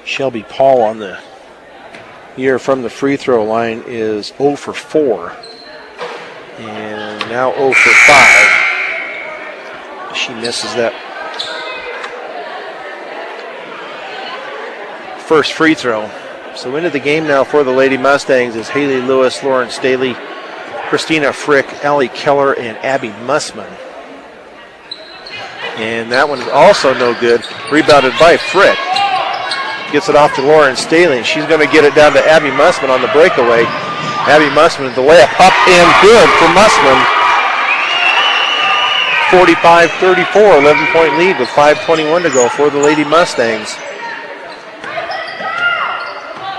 Shelby Paul on the year from the free throw line is 0 for 4. And now 0 for 5. She misses that first free throw. So into the game now for the Lady Mustangs is Haley Lewis, Lauren Staley, Christina Frick, Allie Keller, and Abby Mussman. And that one is also no good. Rebounded by Frick. Gets it off to Lauren Staley, and she's going to get it down to Abby Mussman on the breakaway. Abby Mussman, the layup up and good for Mussman. 45-34, 11-point lead with 5:21 to go for the Lady Mustangs.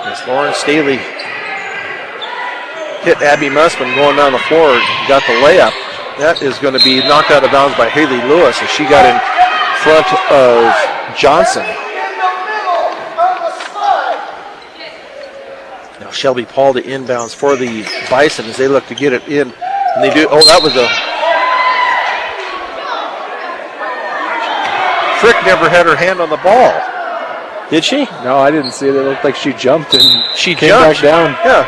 As Lauren Staley hit Abby Mussman going down the floor, got the layup. That is going to be knocked out of bounds by Haley Lewis as she got in front of Johnson. Now Shelby Paul to inbounds for the Bison as they look to get it in. And they do. Oh, that was a... Frick never had her hand on the ball. Did she? No, I didn't see it. It looked like she jumped and she came jumped back down. Yeah.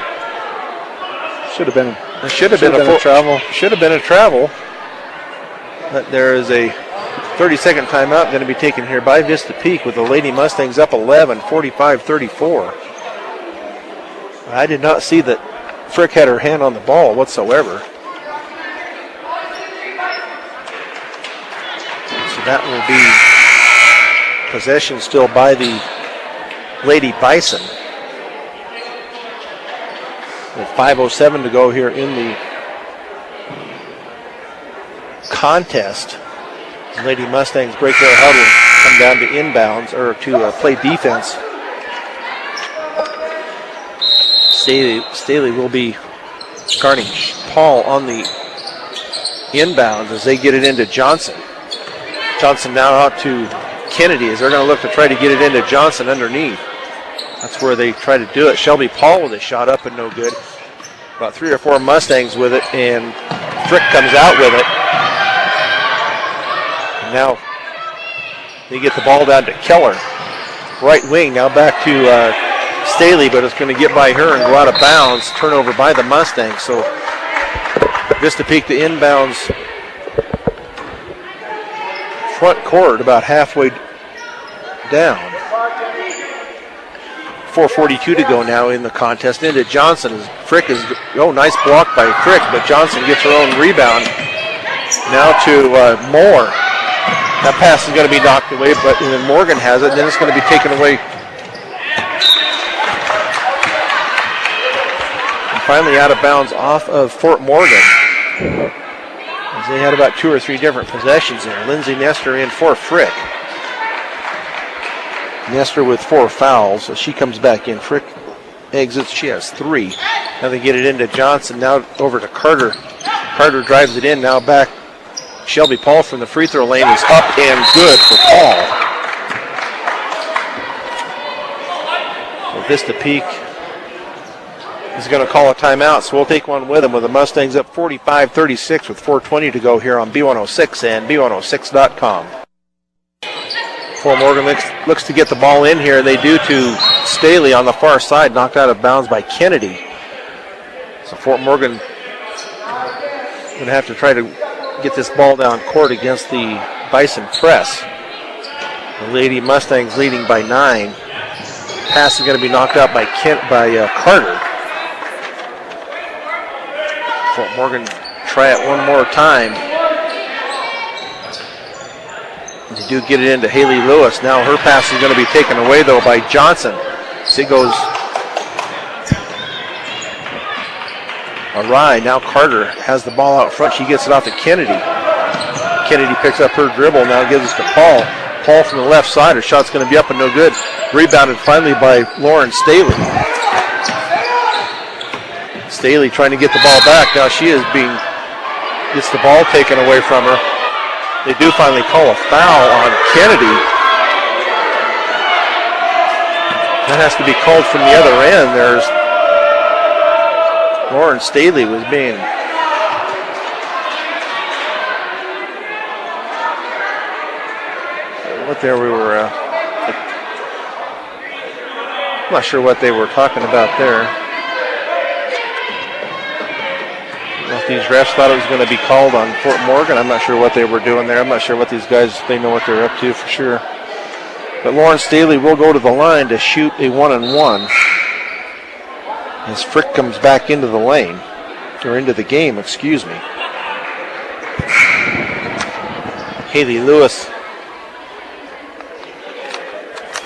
Should have been. It should have been a travel. Should have been a travel. But there is a 30-second timeout going to be taken here by Vista Peak with the Lady Mustangs up 11, 45-34. I did not see that Frick had her hand on the ball whatsoever. So that will be possession still by the Lady Bison. With 5:07 to go here in the contest. The Lady Mustangs break their huddle, come down to inbounds, or to play defense. Staley will be guarding Paul on the inbounds as they get it into Johnson. Johnson now out to Kennedy as they're going to look to try to get it into Johnson underneath. That's where they try to do it. Shelby Paul with a shot up and no good. About 3 or 4 Mustangs with it, and Frick comes out with it. And now they get the ball down to Keller. Right wing, now back to Staley, but it's going to get by her and go out of bounds. Turnover by the Mustangs. So Vista Peak the inbounds front court about halfway down. 4:42 to go now in the contest. Into Johnson. Frick is, nice block by Frick, but Johnson gets her own rebound. Now to Moore. That pass is going to be knocked away, but then Morgan has it, and then it's going to be taken away. And finally out of bounds off of Fort Morgan. As they had about 2 or 3 different possessions there. Lindsay Nestor in for Frick. Nestor with 4 fouls, so she comes back in. Frick exits, she has 3. Now they get it into Johnson, now over to Carter. Carter drives it in, now back. Shelby Paul from the free throw lane is up and good for Paul. So Vista Peak is going to call a timeout, so we'll take one with them with the Mustangs up 45-36 with 4:20 to go here on B106 and B106.com. Fort Morgan looks to get the ball in here. They do to Staley on the far side, knocked out of bounds by Kennedy. So Fort Morgan going to have to try to get this ball down court against the Bison press. The Lady Mustangs leading by 9. Pass is going to be knocked out by Carter. Fort Morgan try it one more time. They do get it into Haley Lewis. Now her pass is going to be taken away, though, by Johnson. So it goes awry. Now Carter has the ball out front. She gets it off to Kennedy. Kennedy picks up her dribble. Now gives it to Paul. Paul from the left side. Her shot's going to be up and no good. Rebounded finally by Lauren Staley. Staley trying to get the ball back. Now she is gets the ball taken away from her. They do finally call a foul on Kennedy. That has to be called from the other end. There's Lauren Staley was being I'm not sure what they were talking about there. If these refs thought it was going to be called on Fort Morgan, I'm not sure what they were doing there. I'm not sure what these guys, they know what they're up to for sure. But Lauren Staley will go to the line to shoot a 1-and-1 as Frick comes back into the lane, or into the game, excuse me. Haley Lewis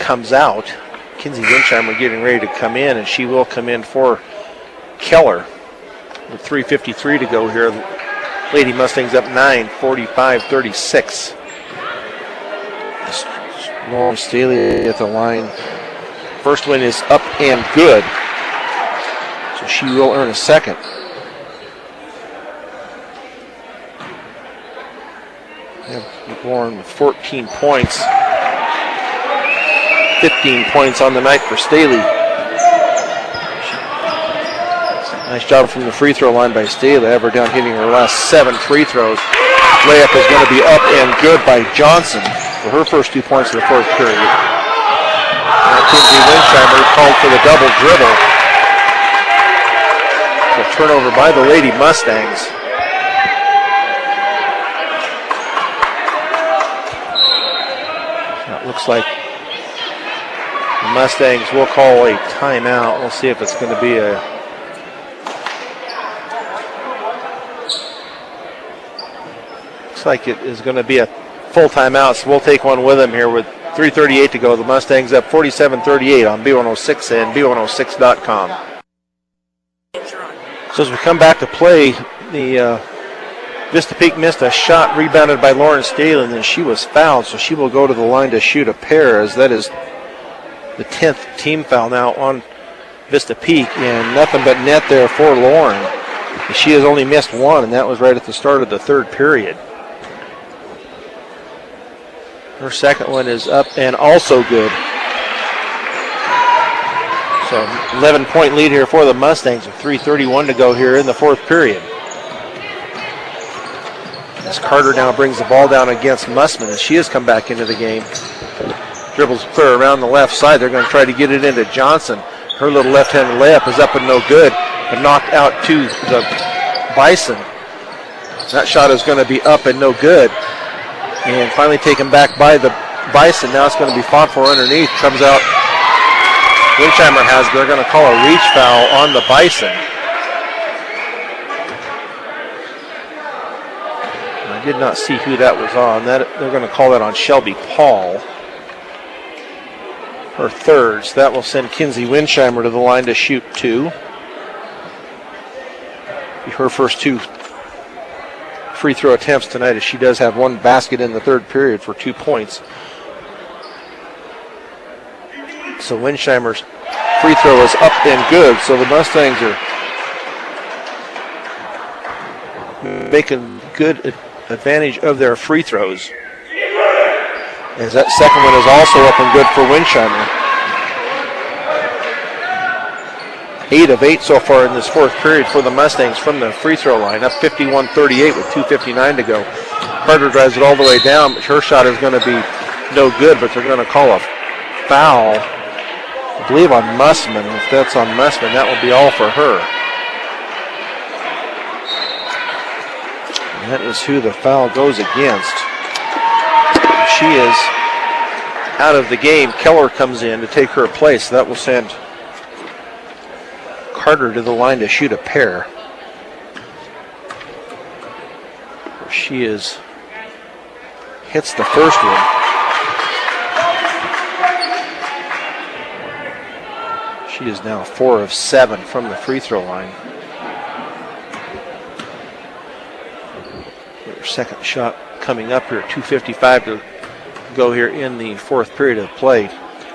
comes out. Kinsey Winsheimer getting ready to come in, and she will come in for Keller. With 3:53 to go here. Lady Mustangs up 9, 45-36. Lauren Staley at the line. First win is up and good. So she will earn a second. Lauren with 14 points. 15 points on the night for Staley. Nice job from the free throw line by Staley. Ever down hitting her last 7 free throws. Layup is going to be up and good by Johnson for her first 2 points of the fourth period. Now Kinsey Winsheimer called for the double dribble. The turnover by the Lady Mustangs. Now it looks like the Mustangs will call a timeout. We'll see if it's going to be a like it is going to be a full timeout, so we'll take one with them here with 3:38 to go. The Mustangs up 47-38 on B106 and B106.com. So as we come back to play, the Vista Peak missed a shot rebounded by Lauren Staley, and then she was fouled, so she will go to the line to shoot a pair, as that is the 10th team foul now on Vista Peak, and nothing but net there for Lauren. She has only missed one, and that was right at the start of the third period. Her second one is up and also good. So 11-point lead here for the Mustangs with 3:31 to go here in the fourth period. As Carter now brings the ball down against Mussman as she has come back into the game. Dribbles clear around the left side. They're going to try to get it into Johnson. Her little left-handed layup is up and no good, but knocked out to the Bison. That shot is going to be up and no good. And finally taken back by the Bison. Now it's going to be fought for underneath. Comes out. Winsheimer has, they're going to call a reach foul on the Bison. And I did not see who that was on. They're going to call that on Shelby Paul. Her third. So that will send Kinsey Winsheimer to the line to shoot two. Her first two free throw attempts tonight, as she does have one basket in the third period for 2 points. So Winsheimer's free throw is up and good. So the Mustangs are making good advantage of their free throws. As that second one is also up and good for Winsheimer. 8 of 8 so far in this fourth period for the Mustangs from the free throw line, up 51-38 with 2:59 to go. Carter drives it all the way down, but her shot is going to be no good, but they're going to call a foul, I believe, on Mussman. If that's on Mussman, that will be all for her. And that is who the foul goes against. She is out of the game. Keller comes in to take her place. That will send Carter to the line to shoot a pair. She hits the first one. She is now 4 of 7 from the free throw line. Her second shot coming up here, 2:55 to go here in the fourth period of play.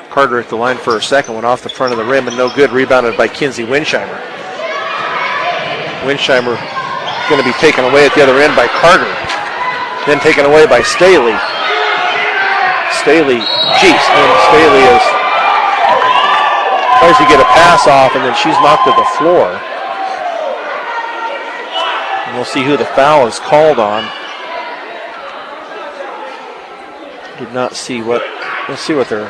Carter at the line for her second one, off the front of the rim and no good, rebounded by Kinsey Winsheimer. Winsheimer going to be taken away at the other end by Carter, then taken away by Staley. Staley tries to get a pass off, and then she's knocked to the floor. And we'll see who the foul is called on. Did not see what. Let's see what they're.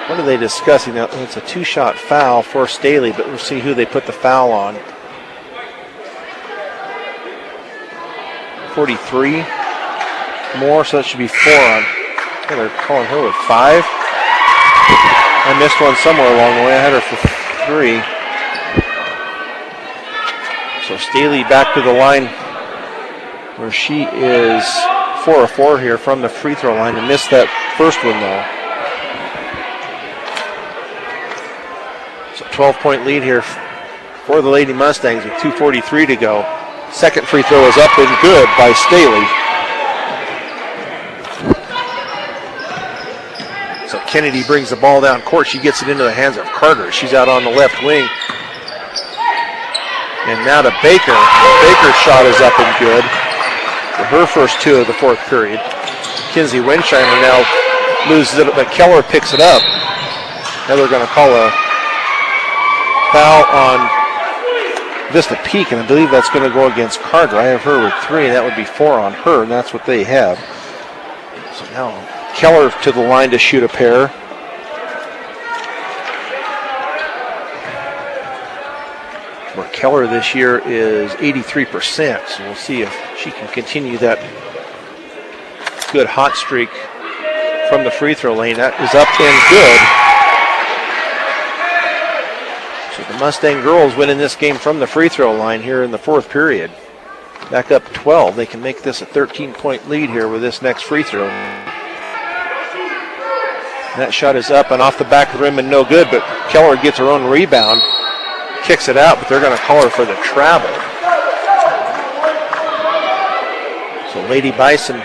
What are they discussing now? It's a 2-shot foul for Staley, but we'll see who they put the foul on. 43 more, so that should be 4 on. Yeah, they're calling her with 5. I missed one somewhere along the way. I had her for 3. So Staley back to the line where she is 4 of 4 here from the free throw line and missed that first one though. So 12-point lead here for the Lady Mustangs with 2:43 to go. Second free throw is up and good by Staley. So Kennedy brings the ball down court. She gets it into the hands of Carter. She's out on the left wing. And now to Baker. Baker's shot is up and good for her first 2 of the fourth period. Kinsey Winsheimer now loses it, but Keller picks it up. Now they're going to call a foul on Vista Peak, and I believe that's going to go against Carter. I have her with 3, and that would be 4 on her, and that's what they have. So now Keller to the line to shoot a pair. Where Keller this year is 83%, so we'll see if she can continue that good hot streak from the free throw lane. That is up and good. So the Mustang girls winning this game from the free throw line here in the fourth period. Back up 12. They can make this a 13-point lead here with this next free throw. That shot is up and off the back of the rim and no good, but Keller gets her own rebound. Kicks it out, but they're going to call her for the travel. So Lady Bison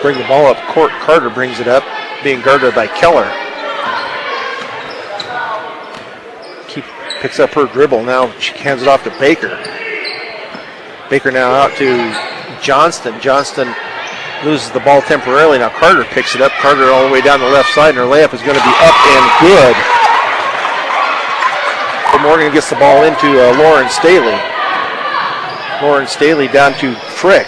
bring the ball up court. Carter brings it up, being guarded by Keller. picks up her dribble. Now she hands it off to Baker. Baker now out to Johnston. Johnston loses the ball temporarily. Now Carter picks it up. Carter all the way down the left side, and her layup is going to be up and good. Morgan gets the ball into Lauren Staley. Lauren Staley down to Frick.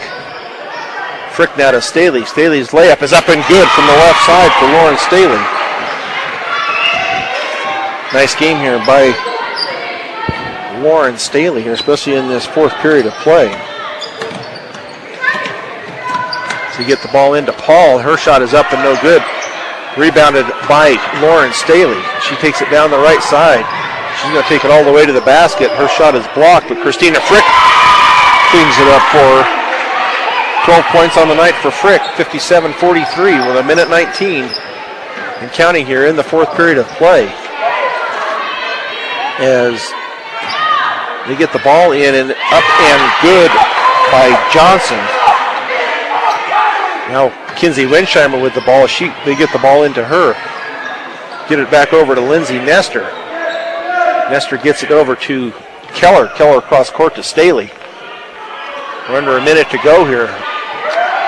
Frick now to Staley. Staley's layup is up and good from the left side for Lauren Staley. Nice game here by Lauren Staley here, especially in this fourth period of play. So you get the ball into Paul. Her shot is up and no good. Rebounded by Lauren Staley. She takes it down the right side. She's going to take it all the way to the basket. Her shot is blocked, but Christina Frick cleans it up for her. 12 points on the night for Frick, 57-43 with a minute 19 and counting here in the fourth period of play. As they get the ball in and up and good by Johnson. Now Kinsey Winsheimer with the ball. They get the ball into her. Get it back over to Lindsay Nestor. Nestor gets it over to Keller. Keller across court to Staley. We're under a minute to go here.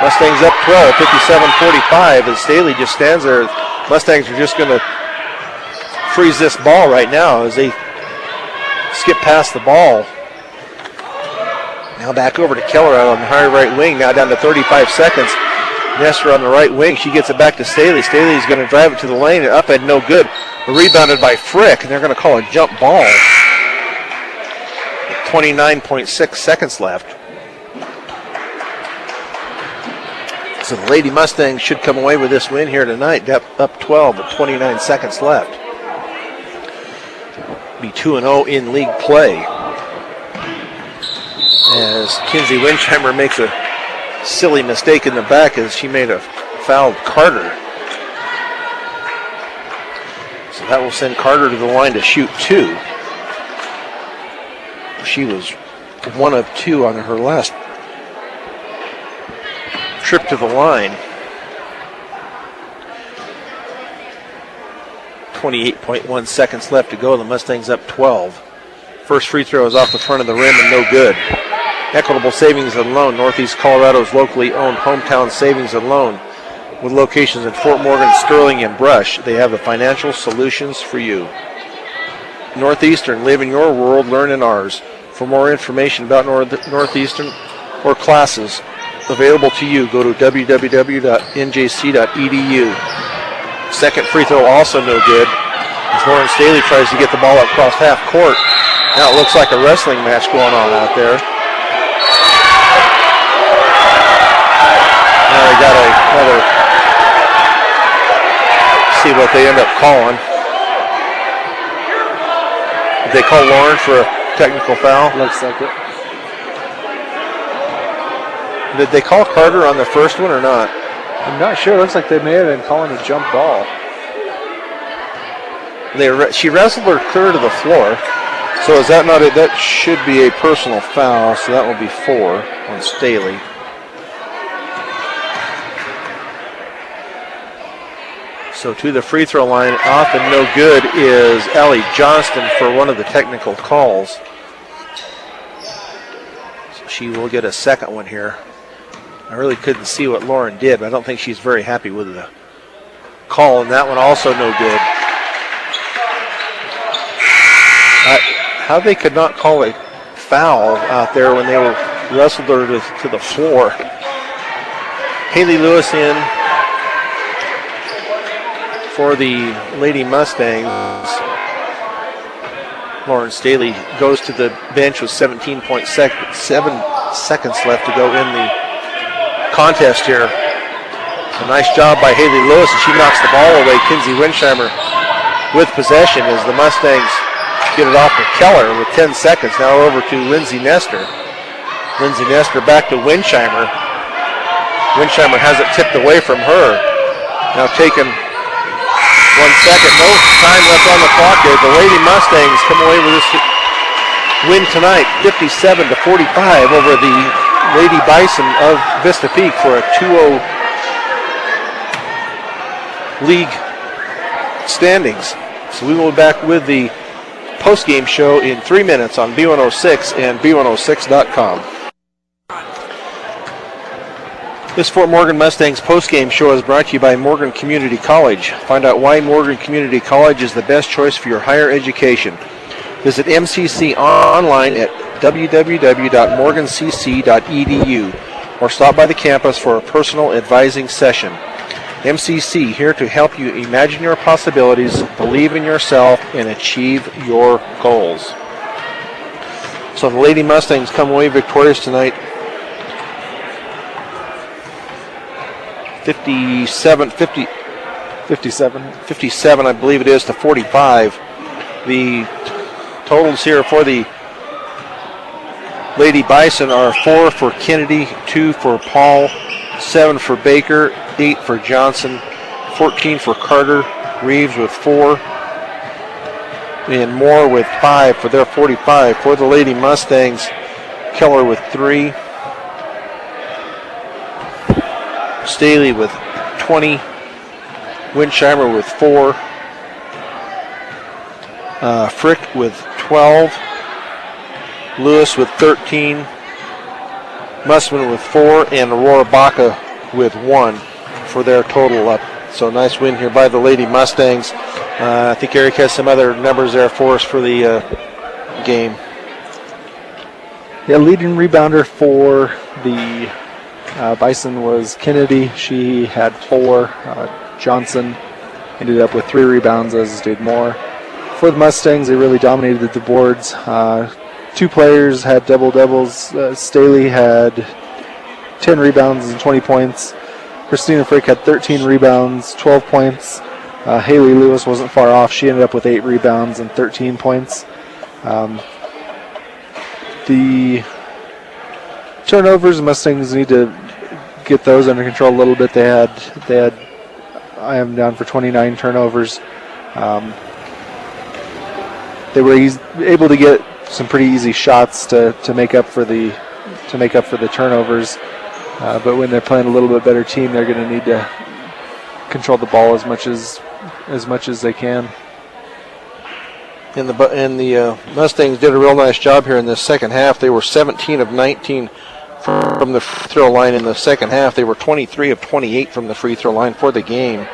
Mustangs up 12, 57-45, as Staley just stands there. Mustangs are just going to freeze this ball right now as they skip past the ball. Now back over to Keller out on the high right wing, now down to 35 seconds. Nestor on the right wing, she gets it back to Staley. Staley's going to drive it to the lane, and up and no good. Rebounded by Frick, and they're going to call a jump ball. 29.6 seconds left. So the Lady Mustangs should come away with this win here tonight, up 12 with 29 seconds left. Be 2-0 in league play. As Kinsey Winsheimer makes a silly mistake in the back as she made a fouled Carter. So that will send Carter to the line to shoot two. She was 1 of 2 on her last trip to the line. 28.1 seconds left to go. The Mustangs up 12. First free throw is off the front of the rim and no good. Equitable Savings and Loan, Northeast Colorado's locally owned hometown savings and loan. With locations in Fort Morgan, Sterling, and Brush, they have the financial solutions for you. Northeastern, live in your world, learn in ours. For more information about Northeastern or classes available to you, go to www.njc.edu. Second free throw also no good. As Lauren Staley tries to get the ball across half court. Now it looks like a wrestling match going on out there. Now they got another, see what they end up calling. Did they call Lauren for a technical foul? Looks like it. Did they call Carter on the first one or not? I'm not sure. It looks like they may have been calling a jump ball. She wrestled her clear to the floor. So is that not it? That should be a personal foul. So that will be 4 on Staley. So to the free throw line, off and no good is Allie Johnston for one of the technical calls. So she will get a second one here. I really couldn't see what Lauren did, but I don't think she's very happy with the call, and that one also no good. How they could not call a foul out there when they were wrestled her to the floor. Haley Lewis in for the Lady Mustangs. Lauren Staley goes to the bench with 17.7 seconds left to go in the contest here. So nice job by Haley Lewis, and she knocks the ball away. Kinsey Winsheimer with possession as the Mustangs get it off to Keller with 10 seconds. Now over to Lindsay Nestor. Lindsay Nestor back to Winsheimer. Winsheimer has it tipped away from her. Now taken 1 second. No time left on the clock there. The Lady Mustangs come away with this win tonight, 57-45 over the Lady Bison of Vista Peak for a 2-0 league standings. So we will be back with the post-game show in 3 minutes on B106 and B106.com. This Fort Morgan Mustangs post-game show is brought to you by Morgan Community College. Find out why Morgan Community College is the best choice for your higher education. Visit MCC online at www.morgancc.edu or stop by the campus for a personal advising session. MCC, here to help you imagine your possibilities, believe in yourself, and achieve your goals. So the Lady Mustangs come away victorious tonight, 57, I believe it is, to 45. The totals here for the Lady Bison are 4 for Kennedy, 2 for Paul, 7 for Baker, 8 for Johnson, 14 for Carter, Reeves with 4, and Moore with 5 for their 45. For the Lady Mustangs, Keller with 3, Staley with 20, Winsheimer with 4, Frick with 12, Lewis with 13, Mussman with 4, and Aurora Baca with 1 for their total up. So nice win here by the Lady Mustangs. I think Eric has some other numbers there for us for the game. Yeah, leading rebounder for the Bison was Kennedy. She had 4. Johnson ended up with 3 rebounds, as did Moore. For the Mustangs, they really dominated the boards. 2 players had double-doubles. Staley had 10 rebounds and 20 points. Christina Frick had 13 rebounds, 12 points. Haley Lewis wasn't far off. She ended up with 8 rebounds and 13 points. The turnovers, the Mustangs need to get those under control a little bit. They had I have them down for 29 turnovers. They were able to get some pretty easy shots to make up for the turnovers. But when they're playing a little bit better team, they're going to need to control the ball as much as they can. And the Mustangs did a real nice job here in the second half. They were 17 of 19 from the free throw line in the second half. They were 23 of 28 from the free throw line for the game.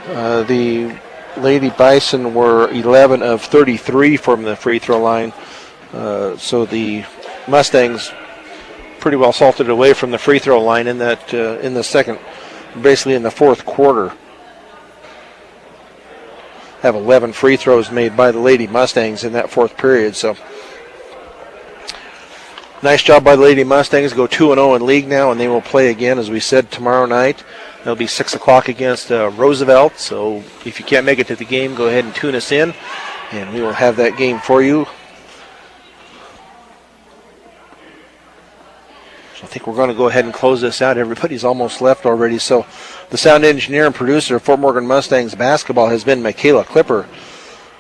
The Lady Bison were 11 of 33 from the free throw line. So the Mustangs pretty well salted away from the free throw line in that in the second, basically in the fourth quarter. Have 11 free throws made by the Lady Mustangs in that fourth period. So nice job by the Lady Mustangs. Go 2-0 in league now, and they will play again, as we said, tomorrow night. It'll be 6 o'clock against Roosevelt. So if you can't make it to the game, go ahead and tune us in, and we will have that game for you. I think we're going to go ahead and close this out. Everybody's almost left already. So the sound engineer and producer of Fort Morgan Mustangs basketball has been Michaela Clipper.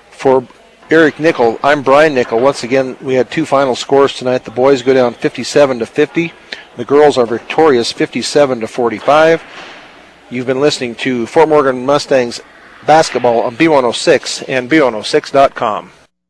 For Eric Nickel, I'm Brian Nickel. Once again, we had 2 final scores tonight. The boys go down 57-50. The girls are victorious 57-45. You've been listening to Fort Morgan Mustangs basketball on B106 and B106.com.